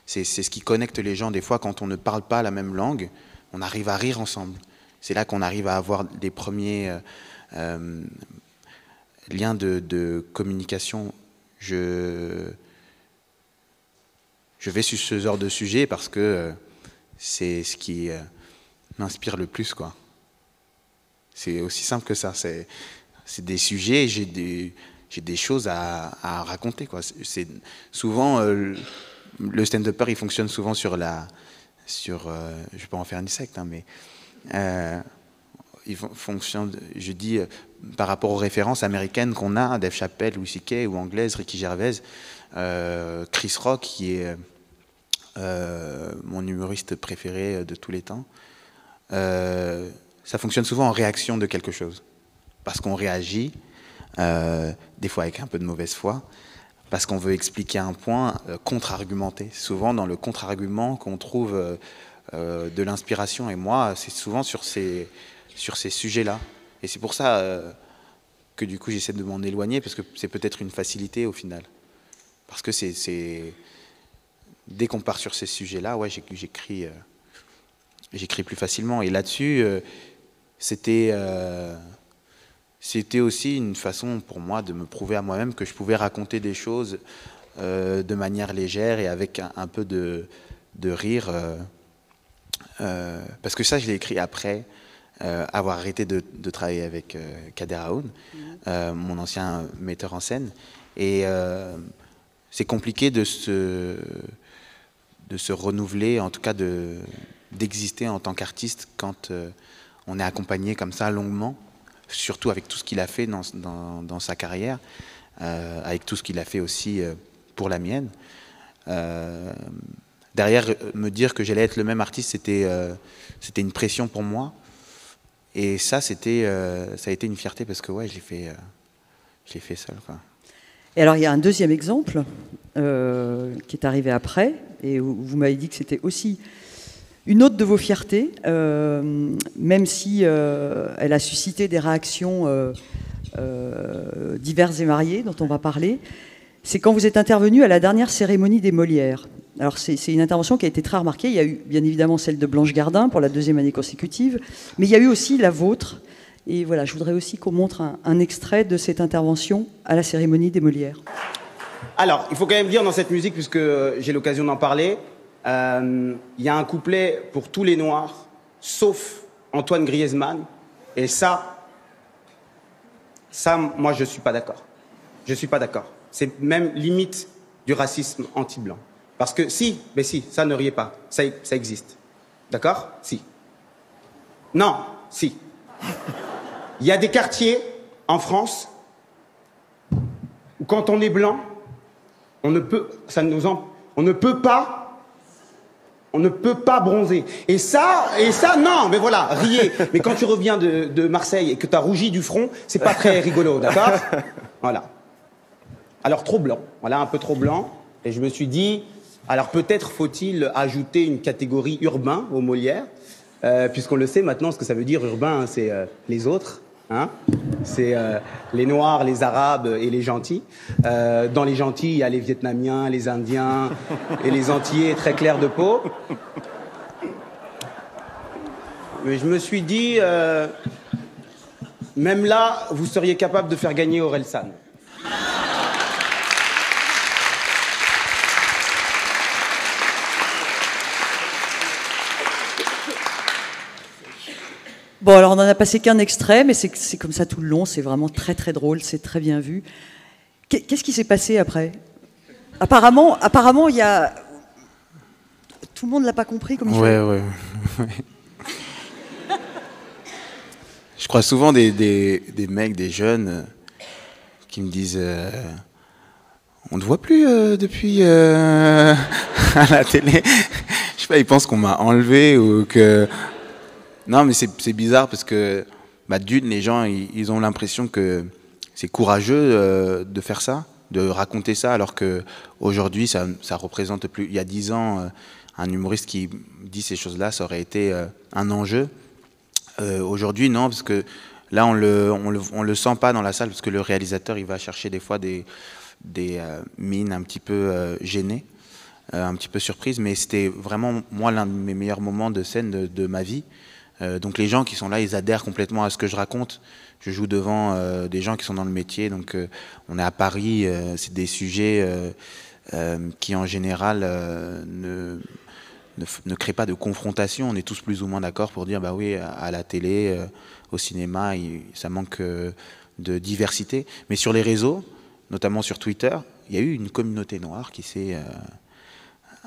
C'est ce qui connecte les gens. Des fois, quand on ne parle pas la même langue, on arrive à rire ensemble. C'est là qu'on arrive à avoir des premiers liens de communication. Je vais sur ce genre de sujet parce que c'est ce qui m'inspire le plus, quoi. C'est aussi simple que ça. C'est des sujets, j'ai des choses à raconter, quoi. C'est souvent le stand-upper, il fonctionne souvent je vais pas en faire une secte, hein, mais il fonctionne, je dis, par rapport aux références américaines qu'on a, Dave Chappelle, Louis C.K. ou anglaises, Ricky Gervais, Chris Rock, qui est mon humoriste préféré de tous les temps. Ça fonctionne souvent en réaction de quelque chose. Parce qu'on réagit, des fois avec un peu de mauvaise foi, parce qu'on veut expliquer un point, contre-argumenter. Souvent dans le contre-argument qu'on trouve de l'inspiration. Et moi, c'est souvent sur ces sujets-là. Et c'est pour ça que du coup j'essaie de m'en éloigner, parce que c'est peut-être une facilité au final. Parce que dès qu'on part sur ces sujets-là, ouais, j'écris plus facilement. Et là-dessus, c'était aussi une façon pour moi de me prouver à moi-même que je pouvais raconter des choses de manière légère et avec un peu de rire. Parce que ça, je l'ai écrit après avoir arrêté de travailler avec Kader Aoun, mon ancien metteur en scène. Et c'est compliqué de se renouveler, en tout cas d'exister en tant qu'artiste quand on est accompagné comme ça longuement, surtout avec tout ce qu'il a fait dans sa carrière, avec tout ce qu'il a fait aussi pour la mienne. Derrière, me dire que j'allais être le même artiste, c'était une pression pour moi. Et ça, ça a été une fierté parce que ouais, je l'ai fait seul, quoi. Et alors, il y a un deuxième exemple qui est arrivé après, et vous m'avez dit que c'était aussi une autre de vos fiertés, même si elle a suscité des réactions diverses et variées, dont on va parler. C'est quand vous êtes intervenu à la dernière cérémonie des Molières. Alors, c'est une intervention qui a été très remarquée. Il y a eu bien évidemment celle de Blanche Gardin pour la 2e année consécutive, mais il y a eu aussi la vôtre. Et voilà, je voudrais aussi qu'on montre un extrait de cette intervention à la cérémonie des Molières. Alors, il faut quand même dire dans cette musique, puisque j'ai l'occasion d'en parler, il y a un couplet pour tous les Noirs, sauf Antoine Griezmann. Et ça, moi, je suis pas d'accord. Je suis pas d'accord. C'est même limite du racisme anti-blanc. Parce que mais si, ça ne riez pas. Ça existe. D'accord? Si. Non, si. Il y a des quartiers en France où quand on est blanc, on ne peut pas bronzer. Et ça, non, mais voilà, riez. Mais quand tu reviens de Marseille et que tu as rougi du front, c'est pas très rigolo, d'accord? Voilà. Alors trop blanc, voilà, un peu trop blanc. Et je me suis dit, alors peut-être faut-il ajouter une catégorie urbain aux Molières, puisqu'on le sait maintenant, ce que ça veut dire urbain, c'est les autres. Hein, c'est les Noirs, les Arabes et les gentils. Dans les gentils, il y a les Vietnamiens, les Indiens et les Antillais très clairs de peau. Mais je me suis dit, même là, vous seriez capable de faire gagner Orelsan. Bon, alors on n'en a passé qu'un extrait, mais c'est comme ça tout le long, c'est vraiment très très drôle, c'est très bien vu. Qu'est-ce qui s'est passé après? Apparemment, il y a... Tout le monde ne l'a pas compris comme il faut. Ouais. Je crois souvent des mecs, des jeunes qui me disent on ne te voit plus depuis à la télé. Je sais pas, ils pensent qu'on m'a enlevé ou que... Non, mais c'est bizarre parce que, bah, d'une, les gens, ils ont l'impression que c'est courageux de faire ça, de raconter ça, alors que aujourd'hui, ça représente plus. Il y a 10 ans, un humoriste qui dit ces choses-là, ça aurait été un enjeu. Aujourd'hui, non, parce que là, on le sent pas dans la salle, parce que le réalisateur, il va chercher des fois des mines un petit peu gênées, un petit peu surprises, mais c'était vraiment, moi, l'un de mes meilleurs moments de scène de ma vie. Donc les gens qui sont là, ils adhèrent complètement à ce que je raconte. Je joue devant des gens qui sont dans le métier, donc on est à Paris, c'est des sujets qui en général ne créent pas de confrontation. On est tous plus ou moins d'accord pour dire, bah oui, à la télé, au cinéma, ça manque de diversité. Mais sur les réseaux, notamment sur Twitter, il y a eu une communauté noire qui s'est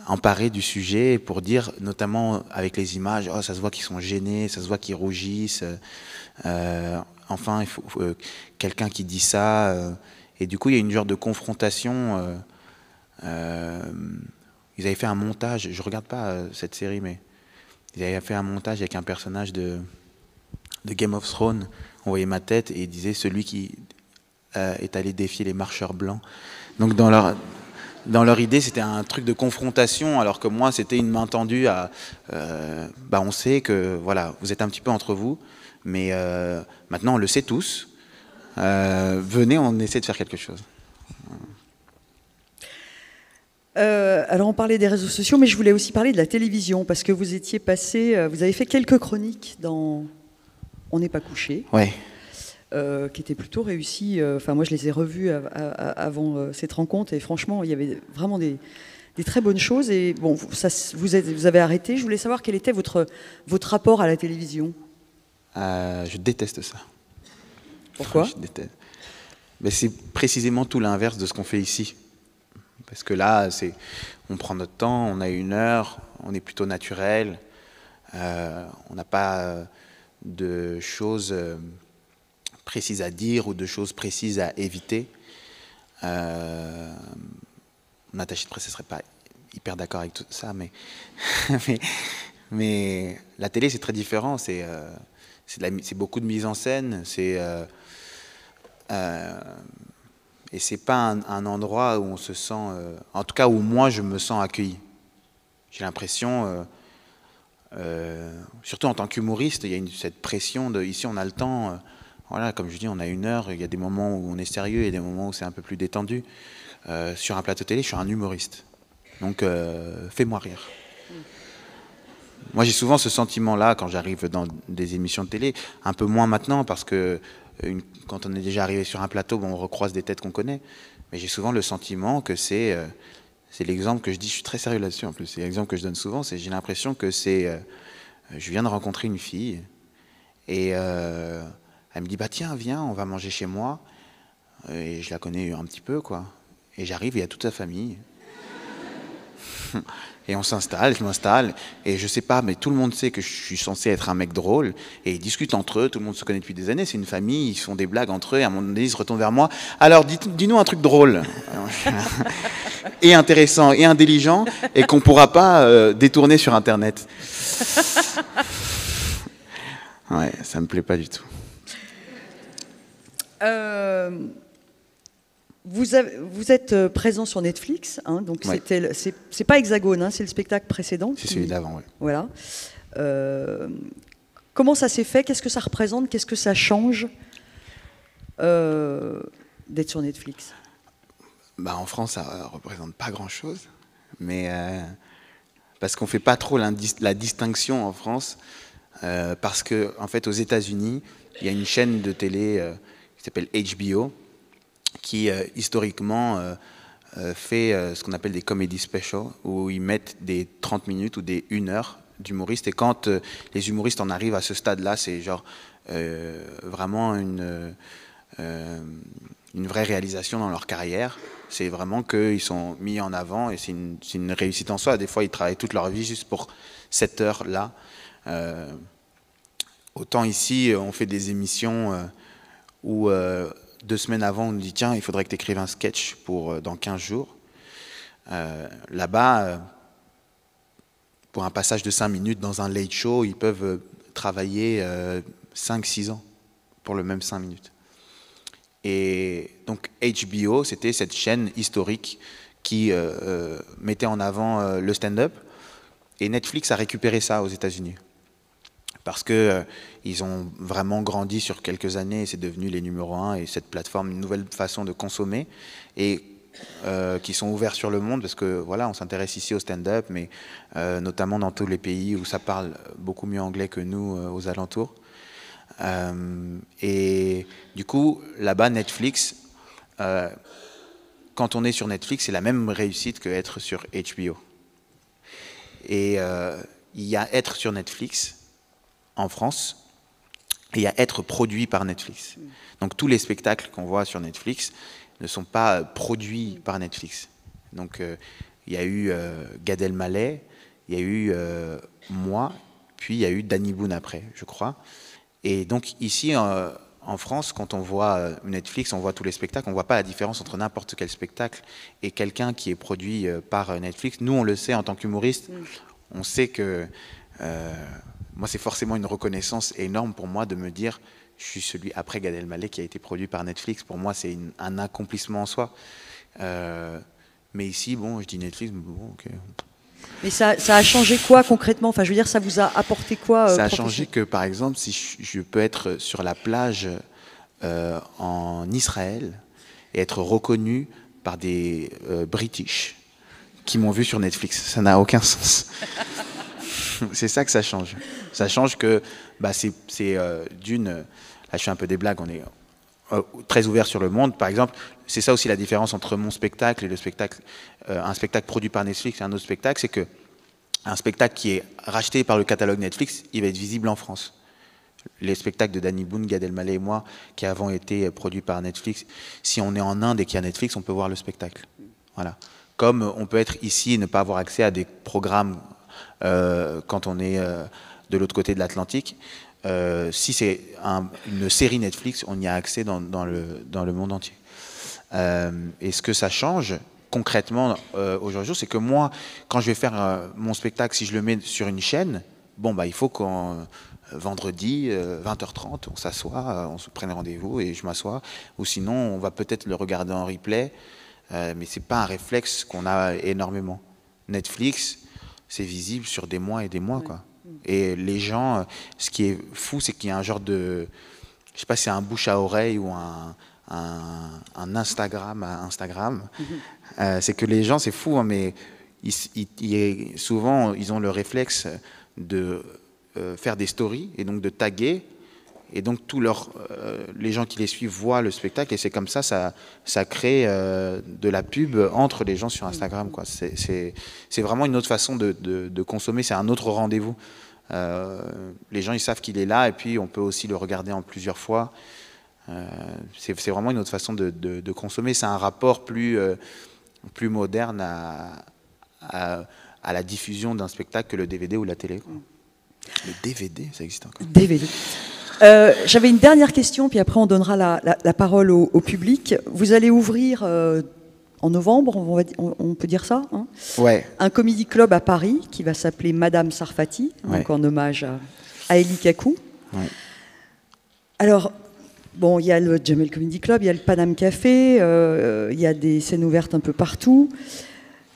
emparée du sujet pour dire, notamment avec les images, oh, ça se voit qu'ils sont gênés, ça se voit qu'ils rougissent. Enfin, il faut quelqu'un qui dit ça. Et du coup, il y a une genre de confrontation. Ils avaient fait un montage, je regarde pas cette série, mais ils avaient fait un montage avec un personnage de Game of Thrones. On voyait ma tête et ils disaient celui qui est allé défier les marcheurs blancs. Donc dans leur idée, c'était un truc de confrontation, alors que moi, c'était une main tendue à... bah, on sait que, voilà, vous êtes un petit peu entre vous, mais maintenant, on le sait tous. Venez, on essaie de faire quelque chose. Alors, on parlait des réseaux sociaux, mais je voulais aussi parler de la télévision, parce que vous étiez passé... vous avez fait quelques chroniques dans On n'est pas couché. Ouais. Qui étaient plutôt réussies. Enfin, moi, je les ai revues avant cette rencontre, et franchement, il y avait vraiment des très bonnes choses. Et bon, vous avez arrêté. Je voulais savoir quel était votre rapport à la télévision. Je déteste ça. Pourquoi ? Je déteste. Mais c'est précisément tout l'inverse de ce qu'on fait ici. Parce que là, on prend notre temps, on a 1 heure, on est plutôt naturel, on n'a pas de choses précises à dire ou de choses précises à éviter. Mon attaché de presse ne serait pas hyper d'accord avec tout ça, mais la télé, c'est très différent. C'est beaucoup de mise en scène, et c'est pas un endroit où on se sent, en tout cas où moi je me sens accueilli. J'ai l'impression, surtout en tant qu'humoriste, il y a cette pression de ici on a le temps. Voilà, comme je dis, on a 1 heure. Il y a des moments où on est sérieux et des moments où c'est un peu plus détendu. Sur un plateau télé, je suis un humoriste, donc fais-moi rire. Moi, j'ai souvent ce sentiment-là quand j'arrive dans des émissions de télé, un peu moins maintenant parce que quand on est déjà arrivé sur un plateau, bon, on recroise des têtes qu'on connaît. Mais j'ai souvent le sentiment que c'est l'exemple que je dis, je suis très sérieux là-dessus en plus, c'est l'exemple que je donne souvent, c'est j'ai l'impression que je viens de rencontrer une fille et elle me dit, bah tiens, viens, on va manger chez moi. Et je la connais un petit peu, quoi. Et j'arrive, il y a toute sa famille. Et on s'installe, je m'installe, et je sais pas, mais tout le monde sait que je suis censé être un mec drôle, et ils discutent entre eux, tout le monde se connaît depuis des années, c'est une famille, ils font des blagues entre eux, et à un moment donné, ils se retournent vers moi. Alors, dis-nous un truc drôle, et intéressant, et intelligent, et qu'on pourra pas détourner sur Internet. Ouais, ça me plaît pas du tout. Vous êtes présent sur Netflix, hein, donc ouais. C'est pas Hexagone, hein, c'est le spectacle précédent. C'est celui d'avant, oui. Voilà. Comment ça s'est fait? Qu'est-ce que ça représente? Qu'est-ce que ça change d'être sur Netflix? Bah, en France, ça représente pas grand-chose, mais parce qu'on fait pas trop la distinction en France, parce que en fait, aux États-Unis, il y a une chaîne de télé qui s'appelle HBO, qui historiquement fait ce qu'on appelle des comedy specials, où ils mettent des 30 minutes ou des 1 heure d'humoristes. Et quand les humoristes en arrivent à ce stade-là, c'est genre vraiment une vraie réalisation dans leur carrière. C'est vraiment qu'ils sont mis en avant et c'est une réussite en soi. Des fois, ils travaillent toute leur vie juste pour cette heure-là. Autant ici, on fait des émissions où 2 semaines avant, on nous dit « Tiens, il faudrait que tu écrives un sketch pour dans 15 jours. » Là-bas, pour un passage de 5 minutes dans un late show, ils peuvent travailler 5-6 ans pour le même 5 minutes. Et donc HBO, c'était cette chaîne historique qui mettait en avant le stand-up. Et Netflix a récupéré ça aux États-Unis. Parce qu'ils ont vraiment grandi sur quelques années et c'est devenu les numéros 1 et cette plateforme, une nouvelle façon de consommer et qui sont ouverts sur le monde parce que voilà, on s'intéresse ici au stand-up, mais notamment dans tous les pays où ça parle beaucoup mieux anglais que nous aux alentours. Et du coup, là-bas, Netflix, quand on est sur Netflix, c'est la même réussite que être sur HBO. Et il y a être sur Netflix en France, et il y a être produit par Netflix. Donc tous les spectacles qu'on voit sur Netflix ne sont pas produits par Netflix. Donc il y a eu Gad Elmaleh, il y a eu moi, puis il y a eu Danny Boone après, je crois. Et donc ici, en France, quand on voit Netflix, on voit tous les spectacles, on ne voit pas la différence entre n'importe quel spectacle et quelqu'un qui est produit par Netflix. Nous, on le sait en tant qu'humoriste, on sait que... moi, c'est forcément une reconnaissance énorme pour moi de me dire je suis celui après Gad Elmaleh qui a été produit par Netflix. Pour moi, c'est un accomplissement en soi. Mais ici, bon, je dis Netflix, bon, ok. Mais ça a changé quoi concrètement? Enfin, je veux dire, ça vous a apporté quoi? Ça a changé que, par exemple, si je peux être sur la plage en Israël et être reconnu par des British qui m'ont vu sur Netflix, ça n'a aucun sens. C'est ça que ça change. Ça change que bah, c'est d'une... Là, je fais un peu des blagues, on est très ouvert sur le monde. Par exemple, c'est ça aussi la différence entre mon spectacle et le spectacle, un spectacle produit par Netflix et un autre spectacle, c'est que un spectacle qui est racheté par le catalogue Netflix, il va être visible en France. Les spectacles de Danny Boone, Gad Elmaleh et moi, qui avons été produits par Netflix, si on est en Inde et qu'il y a Netflix, on peut voir le spectacle. Voilà. Comme on peut être ici et ne pas avoir accès à des programmes quand on est de l'autre côté de l'Atlantique. Si c'est une série Netflix, on y a accès dans le monde entier. Et ce que ça change concrètement aujourd'hui, c'est que moi, quand je vais faire mon spectacle, si je le mets sur une chaîne, bon, bah, il faut qu'on vendredi 20h30, on s'assoit, on se prenne rendez-vous et je m'assois. Ou sinon, on va peut-être le regarder en replay, mais c'est pas un réflexe qu'on a énormément. Netflix, c'est visible sur des mois et des mois, quoi. Et les gens, ce qui est fou, c'est qu'il y a un genre de, je sais pas si c'est un bouche à oreille ou un Instagram à Instagram. C'est que les gens, c'est fou, hein, mais souvent, ils ont le réflexe de faire des stories et donc de taguer. Et donc, les gens qui les suivent voient le spectacle et c'est comme ça, ça crée de la pub entre les gens sur Instagram, quoi. C'est vraiment une autre façon de consommer, c'est un autre rendez-vous. Les gens, ils savent qu'il est là et puis on peut aussi le regarder en plusieurs fois. C'est vraiment une autre façon de consommer. C'est un rapport plus moderne à la diffusion d'un spectacle que le DVD ou la télé, quoi. Le DVD, ça existe encore. DVD. J'avais une dernière question, puis après on donnera la parole au public. Vous allez ouvrir en novembre, on peut dire ça, hein, ouais. Un comedy club à Paris qui va s'appeler Madame Sarfati, ouais. donc en hommage à Elie Kakou. Ouais. Alors, bon, il y a le Jamel Comedy Club, il y a le Paname Café, il y a des scènes ouvertes un peu partout.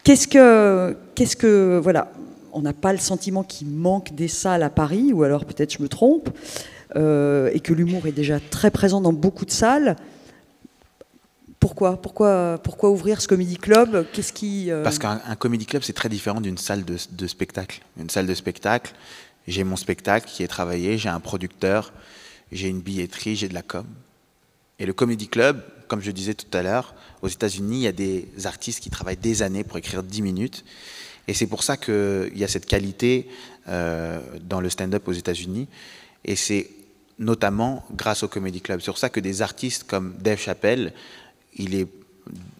Qu'est-ce que voilà, on n'a pas le sentiment qu'il manque des salles à Paris, ou alors peut-être je me trompe. Et que l'humour est déjà très présent dans beaucoup de salles. Pourquoi ouvrir ce comedy club? Qu'est-ce qui Parce qu'un comedy club, c'est très différent d'une salle de spectacle. Une salle de spectacle, j'ai mon spectacle qui est travaillé, j'ai un producteur, j'ai une billetterie, j'ai de la com. Et le comedy club, comme je disais tout à l'heure, aux États-Unis, il y a des artistes qui travaillent des années pour écrire 10 minutes. Et c'est pour ça qu'il y a cette qualité dans le stand-up aux États-Unis. Et c'est notamment grâce au Comedy Club. C'est pour ça que des artistes comme Dave Chappelle,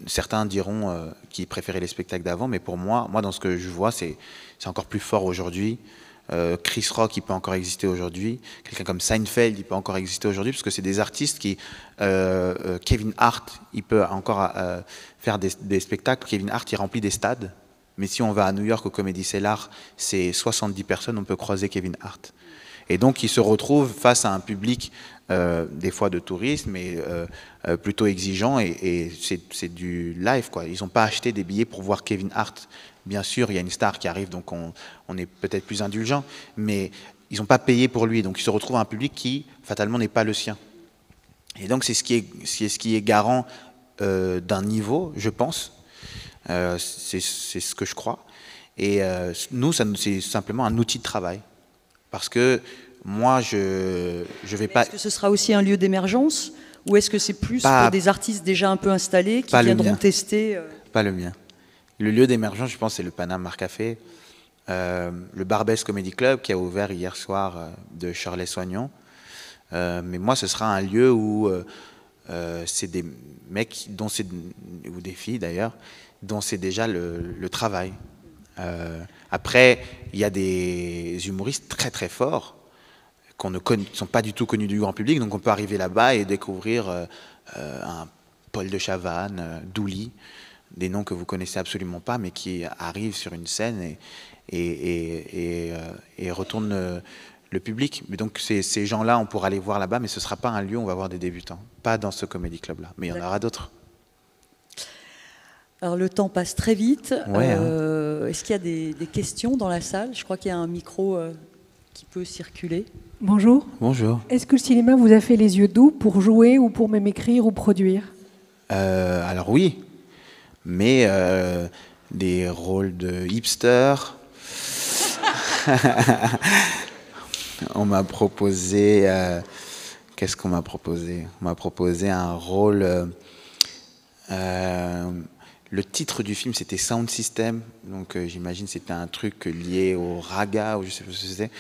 certains diront qu'ils préféraient les spectacles d'avant, mais pour moi, dans ce que je vois, c'est encore plus fort aujourd'hui. Chris Rock, il peut encore exister aujourd'hui. Quelqu'un comme Seinfeld, il peut encore exister aujourd'hui, parce que c'est des artistes qui... Kevin Hart, il peut encore faire des spectacles. Kevin Hart, il remplit des stades. Mais si on va à New York au Comedy Cellar, c'est 70 personnes, on peut croiser Kevin Hart. Et donc, ils se retrouvent face à un public, des fois de touristes, mais plutôt exigeant, et c'est du live, quoi. Ils n'ont pas acheté des billets pour voir Kevin Hart. Bien sûr, il y a une star qui arrive, donc on est peut-être plus indulgent, mais ils n'ont pas payé pour lui. Donc, ils se retrouvent à un public qui, fatalement, n'est pas le sien. Et donc, c'est ce qui est garant d'un niveau, je pense. C'est ce que je crois. Et nous, c'est simplement un outil de travail. Parce que moi, je vais pas... Est-ce que ce sera aussi un lieu d'émergence, ou est-ce que c'est plus pour des artistes déjà un peu installés qui viendront tester Pas le mien. Le lieu d'émergence, je pense, c'est le Paname Art Café, le Barbès Comedy Club qui a ouvert hier soir de Shirley Soignon. Mais moi, ce sera un lieu où c'est des mecs, ou des filles d'ailleurs, dont c'est déjà le travail. Après, il y a des humoristes très très forts qui ne sont pas du tout connus du grand public, donc on peut arriver là-bas et découvrir un Paul de Chavannes, Douli, des noms que vous connaissez absolument pas, mais qui arrivent sur une scène et retournent le public. Mais donc ces gens-là, on pourra les voir là-bas, mais ce ne sera pas un lieu où on va voir des débutants, pas dans ce comédie club-là, mais il y en aura d'autres. Alors le temps passe très vite. Ouais, Est-ce qu'il y a des questions dans la salle? Je crois qu'il y a un micro qui peut circuler. Bonjour. Bonjour. Est-ce que le cinéma vous a fait les yeux doux pour jouer ou pour même écrire ou produire? Alors oui, mais des rôles de hipster. On m'a proposé... Qu'est-ce qu'on m'a proposé? On m'a proposé un rôle... le titre du film, c'était Sound System. Donc j'imagine que c'était un truc lié au raga, ou je sais pas ce que c'était.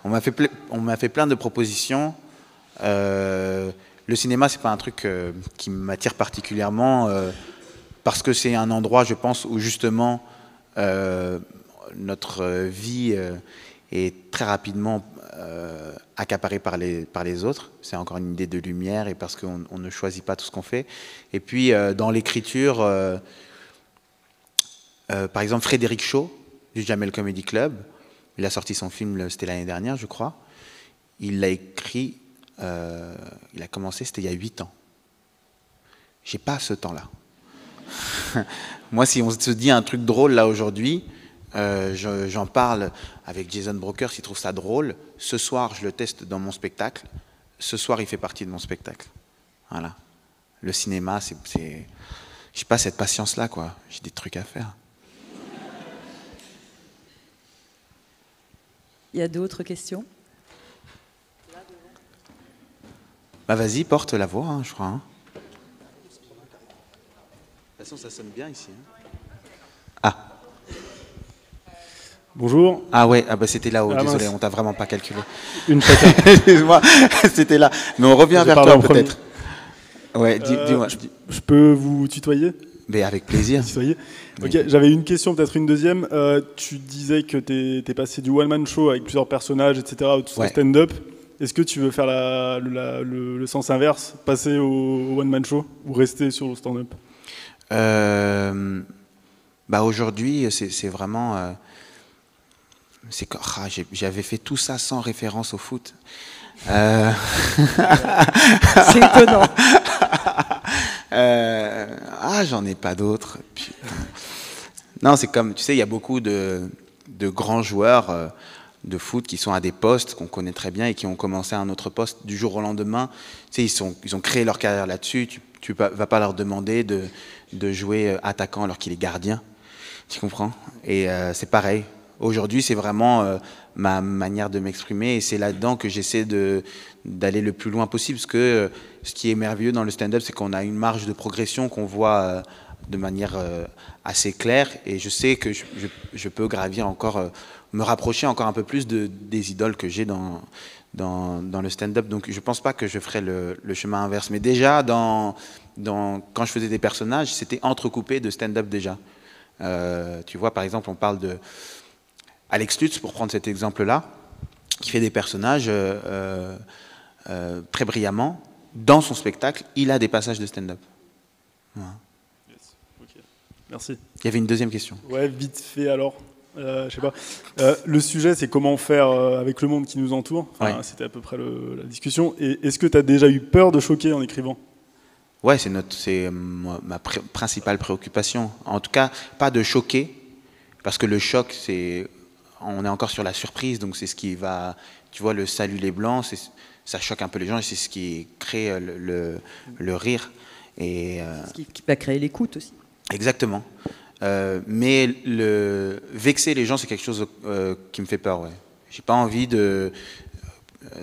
On m'a fait plein de propositions. Le cinéma, c'est pas un truc qui m'attire particulièrement parce que c'est un endroit, je pense, où justement notre vie est très rapidement accaparée par les autres. C'est encore une idée de lumière et parce qu'on ne choisit pas tout ce qu'on fait. Et puis dans l'écriture, par exemple Frédéric Shaw du Jamel Comedy Club, il a sorti son film, c'était l'année dernière, je crois. Il l'a écrit, il a commencé, c'était il y a 8 ans. J'ai pas ce temps-là. Moi, si on se dit un truc drôle là aujourd'hui, j'en parle avec Jason Broker s'il trouve ça drôle. Ce soir, je le teste dans mon spectacle. Ce soir, il fait partie de mon spectacle. Voilà. Le cinéma, j'ai pas cette patience-là, quoi. J'ai des trucs à faire. Il y a d'autres questions? Bah vas-y, porte la voix, hein, je crois. Hein. De toute façon, ça sonne bien ici. Hein. Ah. Bonjour. Ah ouais, ah bah c'était là-haut, désolé, on t'a vraiment pas calculé. Une patate. Excuse-moi, c'était là. Mais on revient vers toi peut-être. Ouais, dis-moi. Je peux vous tutoyer? Mais avec plaisir. Tutoyer. Ok, j'avais une question, peut-être une deuxième. Tu disais que t'es passé du one-man show avec plusieurs personnages, etc., au stand-up. Est-ce que tu veux faire le sens inverse, passer au one-man show ou rester sur le stand-up? Bah aujourd'hui, c'est vraiment... j'avais fait tout ça sans référence au foot. C'est étonnant. J'en ai pas d'autres. Non, c'est comme, tu sais, il y a beaucoup de grands joueurs de foot qui sont à des postes qu'on connaît très bien et qui ont commencé à un autre poste du jour au lendemain. Tu sais, ils ont créé leur carrière là-dessus. Tu vas pas leur demander de jouer attaquant alors qu'il est gardien. Tu comprends? Et c'est pareil. Aujourd'hui, c'est vraiment ma manière de m'exprimer et c'est là-dedans que j'essaie d'aller le plus loin possible. Parce que ce qui est merveilleux dans le stand-up, c'est qu'on a une marge de progression qu'on voit de manière assez claire et je sais que je peux gravir encore, me rapprocher encore un peu plus des idoles que j'ai dans le stand-up. Donc je ne pense pas que je ferai le chemin inverse. Mais déjà, quand je faisais des personnages, c'était entrecoupé de stand-up déjà. Tu vois, par exemple, on parle de Alex Lutz, pour prendre cet exemple-là, qui fait des personnages très brillamment. Dans son spectacle, il a des passages de stand-up. Voilà. Yes. Okay. Merci. Il y avait une deuxième question. Ouais, vite fait alors. Je sais pas. Le sujet, c'est comment faire avec le monde qui nous entoure. Enfin, Ouais. C'était à peu près la discussion. Et est-ce que tu as déjà eu peur de choquer en écrivant? Ouais, c'est ma principale préoccupation. En tout cas, pas de choquer, parce que le choc, on est encore sur la surprise, donc c'est ce qui va, tu vois, le salut les blancs, ça choque un peu les gens et c'est ce qui crée le rire. Et Ce qui va créer l'écoute aussi. exactement. Mais vexer les gens, c'est quelque chose qui me fait peur. Ouais. J'ai pas envie de.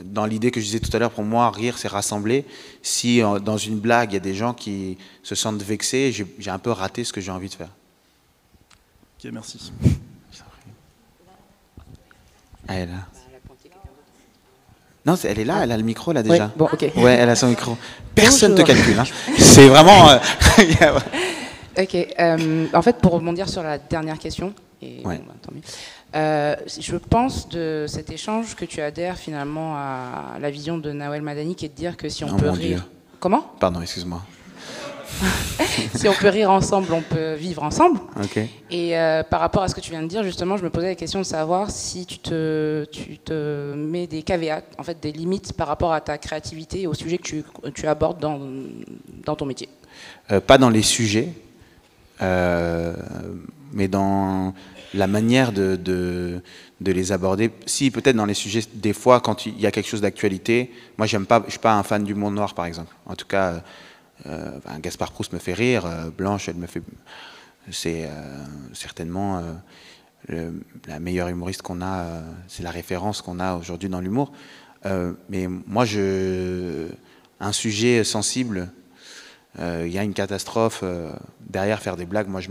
Dans l'idée que je disais tout à l'heure, pour moi, rire, c'est rassembler. Si dans une blague, il y a des gens qui se sentent vexés, j'ai un peu raté ce que j'ai envie de faire. Ok, merci. Ah, elle est là. Non, elle est là, elle a le micro là déjà. Ouais, bon, ok. Ouais, elle a son micro. Personne ne te Bonjour. calcule. Hein. C'est vraiment. Ok. En fait, pour rebondir sur la dernière question, et Ouais. bon, bah, tant mieux. Je pense de cet échange que tu adhères finalement à la vision de Nawel Madani, qui est de dire que si on Oh peut mon rire. Dieu. Comment? Pardon, excuse-moi. Si on peut rire ensemble, on peut vivre ensemble. Ok. Et par rapport à ce que tu viens de dire, justement, je me posais la question de savoir si tu te mets des caveats, en fait, des limites par rapport à ta créativité et aux sujets que tu abordes dans ton métier. Pas dans les sujets, mais dans la manière de les aborder. Si, peut-être dans les sujets, des fois, quand il y a quelque chose d'actualité, moi, je suis pas un fan d'humour noir, par exemple. En tout cas, Gaspard Proust me fait rire, Blanche, elle me fait... C'est certainement la meilleure humoriste qu'on a, c'est la référence qu'on a aujourd'hui dans l'humour. Mais moi, un sujet sensible, il y a une catastrophe, derrière faire des blagues, moi,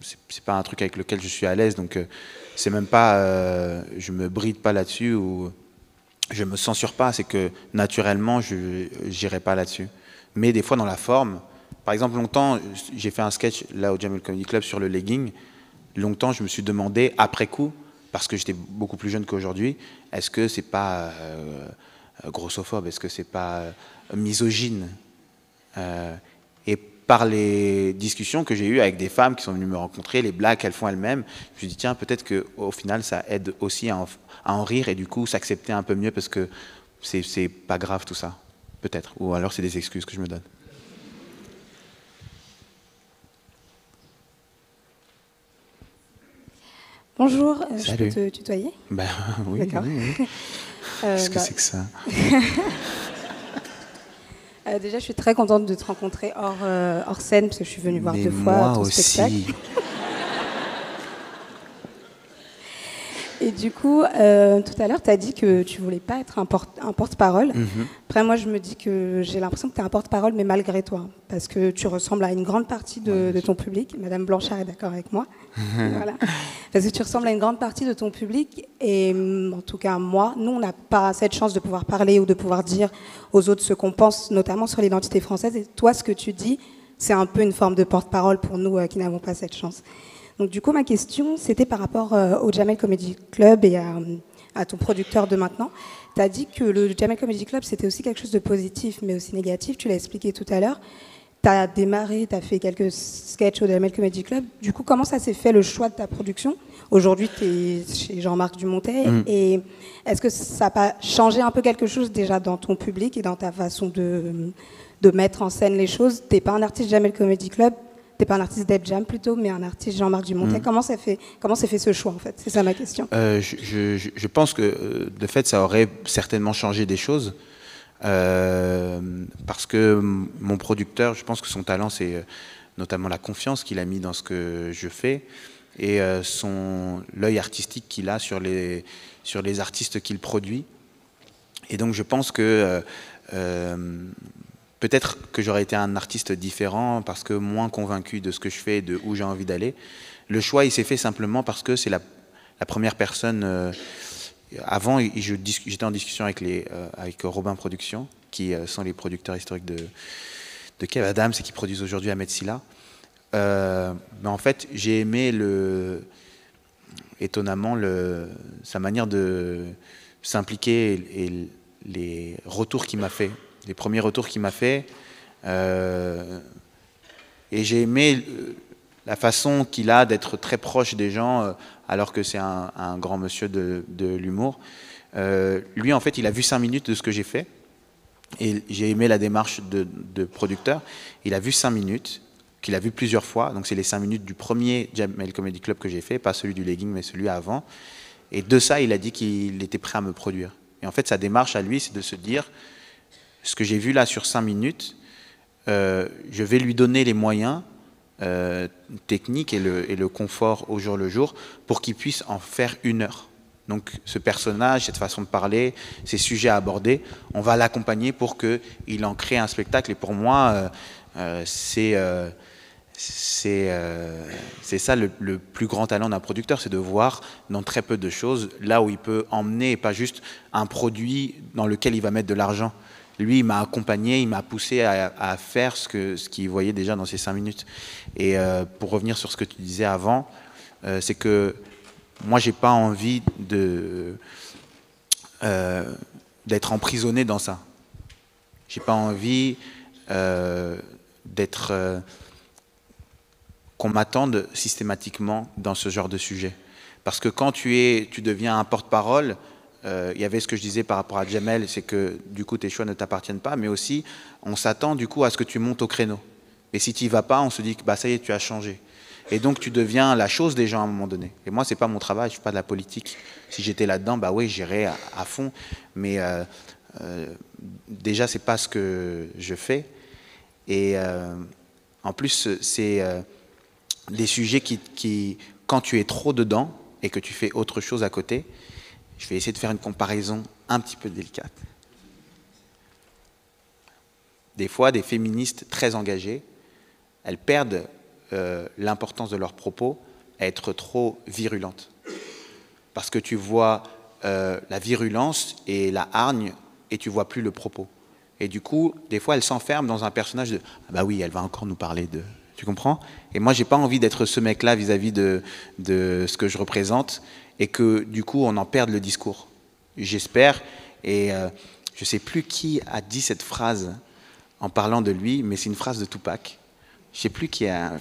c'est pas un truc avec lequel je suis à l'aise, donc c'est même pas, je me bride pas là-dessus ou je me censure pas, c'est que naturellement, je n'irai pas là-dessus. Mais des fois, dans la forme, par exemple, longtemps, j'ai fait un sketch là au Jamel Comedy Club sur le legging. Longtemps, je me suis demandé, après coup, parce que j'étais beaucoup plus jeune qu'aujourd'hui, est-ce que c'est pas grossophobe, est-ce que c'est pas misogyne? Et par les discussions que j'ai eues avec des femmes qui sont venues me rencontrer, les blagues qu'elles font elles-mêmes, je me suis dit, tiens, peut-être qu'au final, ça aide aussi à en rire et du coup, s'accepter un peu mieux parce que c'est pas grave tout ça. Peut-être. Ou alors, c'est des excuses que je me donne. Bonjour, je Salut. peux te tutoyer? Ben oui, D'accord. oui. Qu'est-ce que c'est que ça? Déjà, je suis très contente de te rencontrer hors scène, parce que je suis venue voir Mais 2 fois moi ton aussi. spectacle. Et du coup, tout à l'heure, tu as dit que tu voulais pas être un porte-parole. Après, moi, je me dis que j'ai l'impression que tu es un porte-parole, mais malgré toi. Parce que tu ressembles à une grande partie de ton public. Madame Blanchard est d'accord avec moi. Voilà. Parce que tu ressembles à une grande partie de ton public. Et en tout cas, moi, nous, on n'a pas cette chance de pouvoir parler ou de pouvoir dire aux autres ce qu'on pense, notamment sur l'identité française. Et toi, ce que tu dis, c'est un peu une forme de porte-parole pour nous qui n'avons pas cette chance. Donc du coup, ma question, c'était par rapport au Jamel Comedy Club et à ton producteur de maintenant. Tu as dit que le Jamel Comedy Club, c'était aussi quelque chose de positif, mais aussi négatif. Tu l'as expliqué tout à l'heure. Tu as démarré, tu as fait quelques sketchs au Jamel Comedy Club. Du coup, comment ça s'est fait le choix de ta production? Aujourd'hui, tu es chez Jean-Marc Dumontet. Et est-ce que ça n'a pas changé un peu quelque chose déjà dans ton public et dans ta façon de mettre en scène les choses? Tu n'es pas un artiste Jamel Comedy Club. T'es pas un artiste Def Jam plutôt, mais un artiste Jean-Marc Dumontet. Comment s'est fait ce choix en fait? C'est ça ma question. Je pense que de fait, ça aurait certainement changé des choses. Parce que mon producteur, je pense que son talent, c'est notamment la confiance qu'il a mis dans ce que je fais et l'œil artistique qu'il a sur les artistes qu'il produit. Et donc je pense que peut-être que j'aurais été un artiste différent parce que moins convaincu de ce que je fais et de où j'ai envie d'aller. Le choix, il s'est fait simplement parce que c'est la première personne. Avant, j'étais en discussion avec Robin Productions, qui sont les producteurs historiques de Kev Adams et qui produisent aujourd'hui Ahmed Silla. Mais en fait, j'ai aimé étonnamment sa manière de s'impliquer et les retours qu'il m'a fait. Les premiers retours qu'il m'a fait. Et j'ai aimé la façon qu'il a d'être très proche des gens, alors que c'est un grand monsieur de l'humour. Lui, en fait, il a vu 5 minutes de ce que j'ai fait. Et j'ai aimé la démarche de producteur. Il a vu 5 minutes, qu'il a vu plusieurs fois. Donc c'est les 5 minutes du premier Jamel Comedy Club que j'ai fait, pas celui du legging, mais celui avant. Et de ça, il a dit qu'il était prêt à me produire. Et en fait, sa démarche à lui, c'est de se dire, ce que j'ai vu là sur 5 minutes, je vais lui donner les moyens techniques et le confort au jour le jour pour qu'il puisse en faire 1 heure. Donc ce personnage, cette façon de parler, ces sujets à aborder, on va l'accompagner pour qu'il en crée un spectacle. Et pour moi, c'est ça le plus grand talent d'un producteur, c'est de voir dans très peu de choses là où il peut emmener, et pas juste un produit dans lequel il va mettre de l'argent. Lui, il m'a accompagné, il m'a poussé à faire ce qu'il voyait déjà dans ces 5 minutes. Et pour revenir sur ce que tu disais avant, c'est que moi, j'ai pas envie d'être emprisonné dans ça. J'ai pas envie qu'on m'attende systématiquement dans ce genre de sujet. Parce que quand tu deviens un porte-parole, il y avait ce que je disais par rapport à Jamel, c'est que du coup tes choix ne t'appartiennent pas, mais aussi on s'attend du coup à ce que tu montes au créneau. Et si tu n'y vas pas, on se dit que bah, ça y est, tu as changé. Et donc tu deviens la chose des gens à un moment donné. Et moi, c'est pas mon travail, je fais pas de la politique. Si j'étais là-dedans, bah oui, j'irais à fond. Mais déjà, c'est pas ce que je fais. Et en plus, c'est des sujets qui, quand tu es trop dedans et que tu fais autre chose à côté, je vais essayer de faire une comparaison un petit peu délicate. Des fois, des féministes très engagées, elles perdent l'importance de leurs propos à être trop virulentes. Parce que tu vois la virulence et la hargne et tu vois plus le propos. Et du coup, des fois, elles s'enferment dans un personnage de « Ah bah oui, elle va encore nous parler de... » Tu comprends? Et moi, j'ai pas envie d'être ce mec-là vis-à-vis de ce que je représente et que, du coup, on en perde le discours. J'espère, et je sais plus qui a dit cette phrase en parlant de lui, mais c'est une phrase de Tupac. Je sais plus qui a...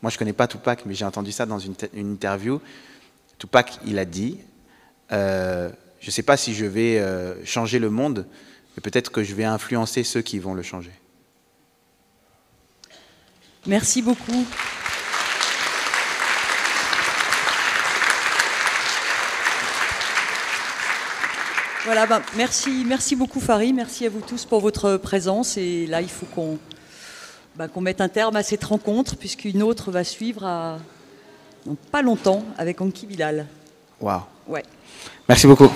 Moi, je connais pas Tupac, mais j'ai entendu ça dans une interview. Tupac, il a dit je sais pas si je vais changer le monde, mais peut-être que je vais influencer ceux qui vont le changer. Merci beaucoup. Voilà, merci beaucoup Fary, merci à vous tous pour votre présence. Et là, il faut qu'on mette un terme à cette rencontre, puisqu'une autre va suivre dans pas longtemps avec Anki Bilal. Waouh. Ouais. Merci beaucoup.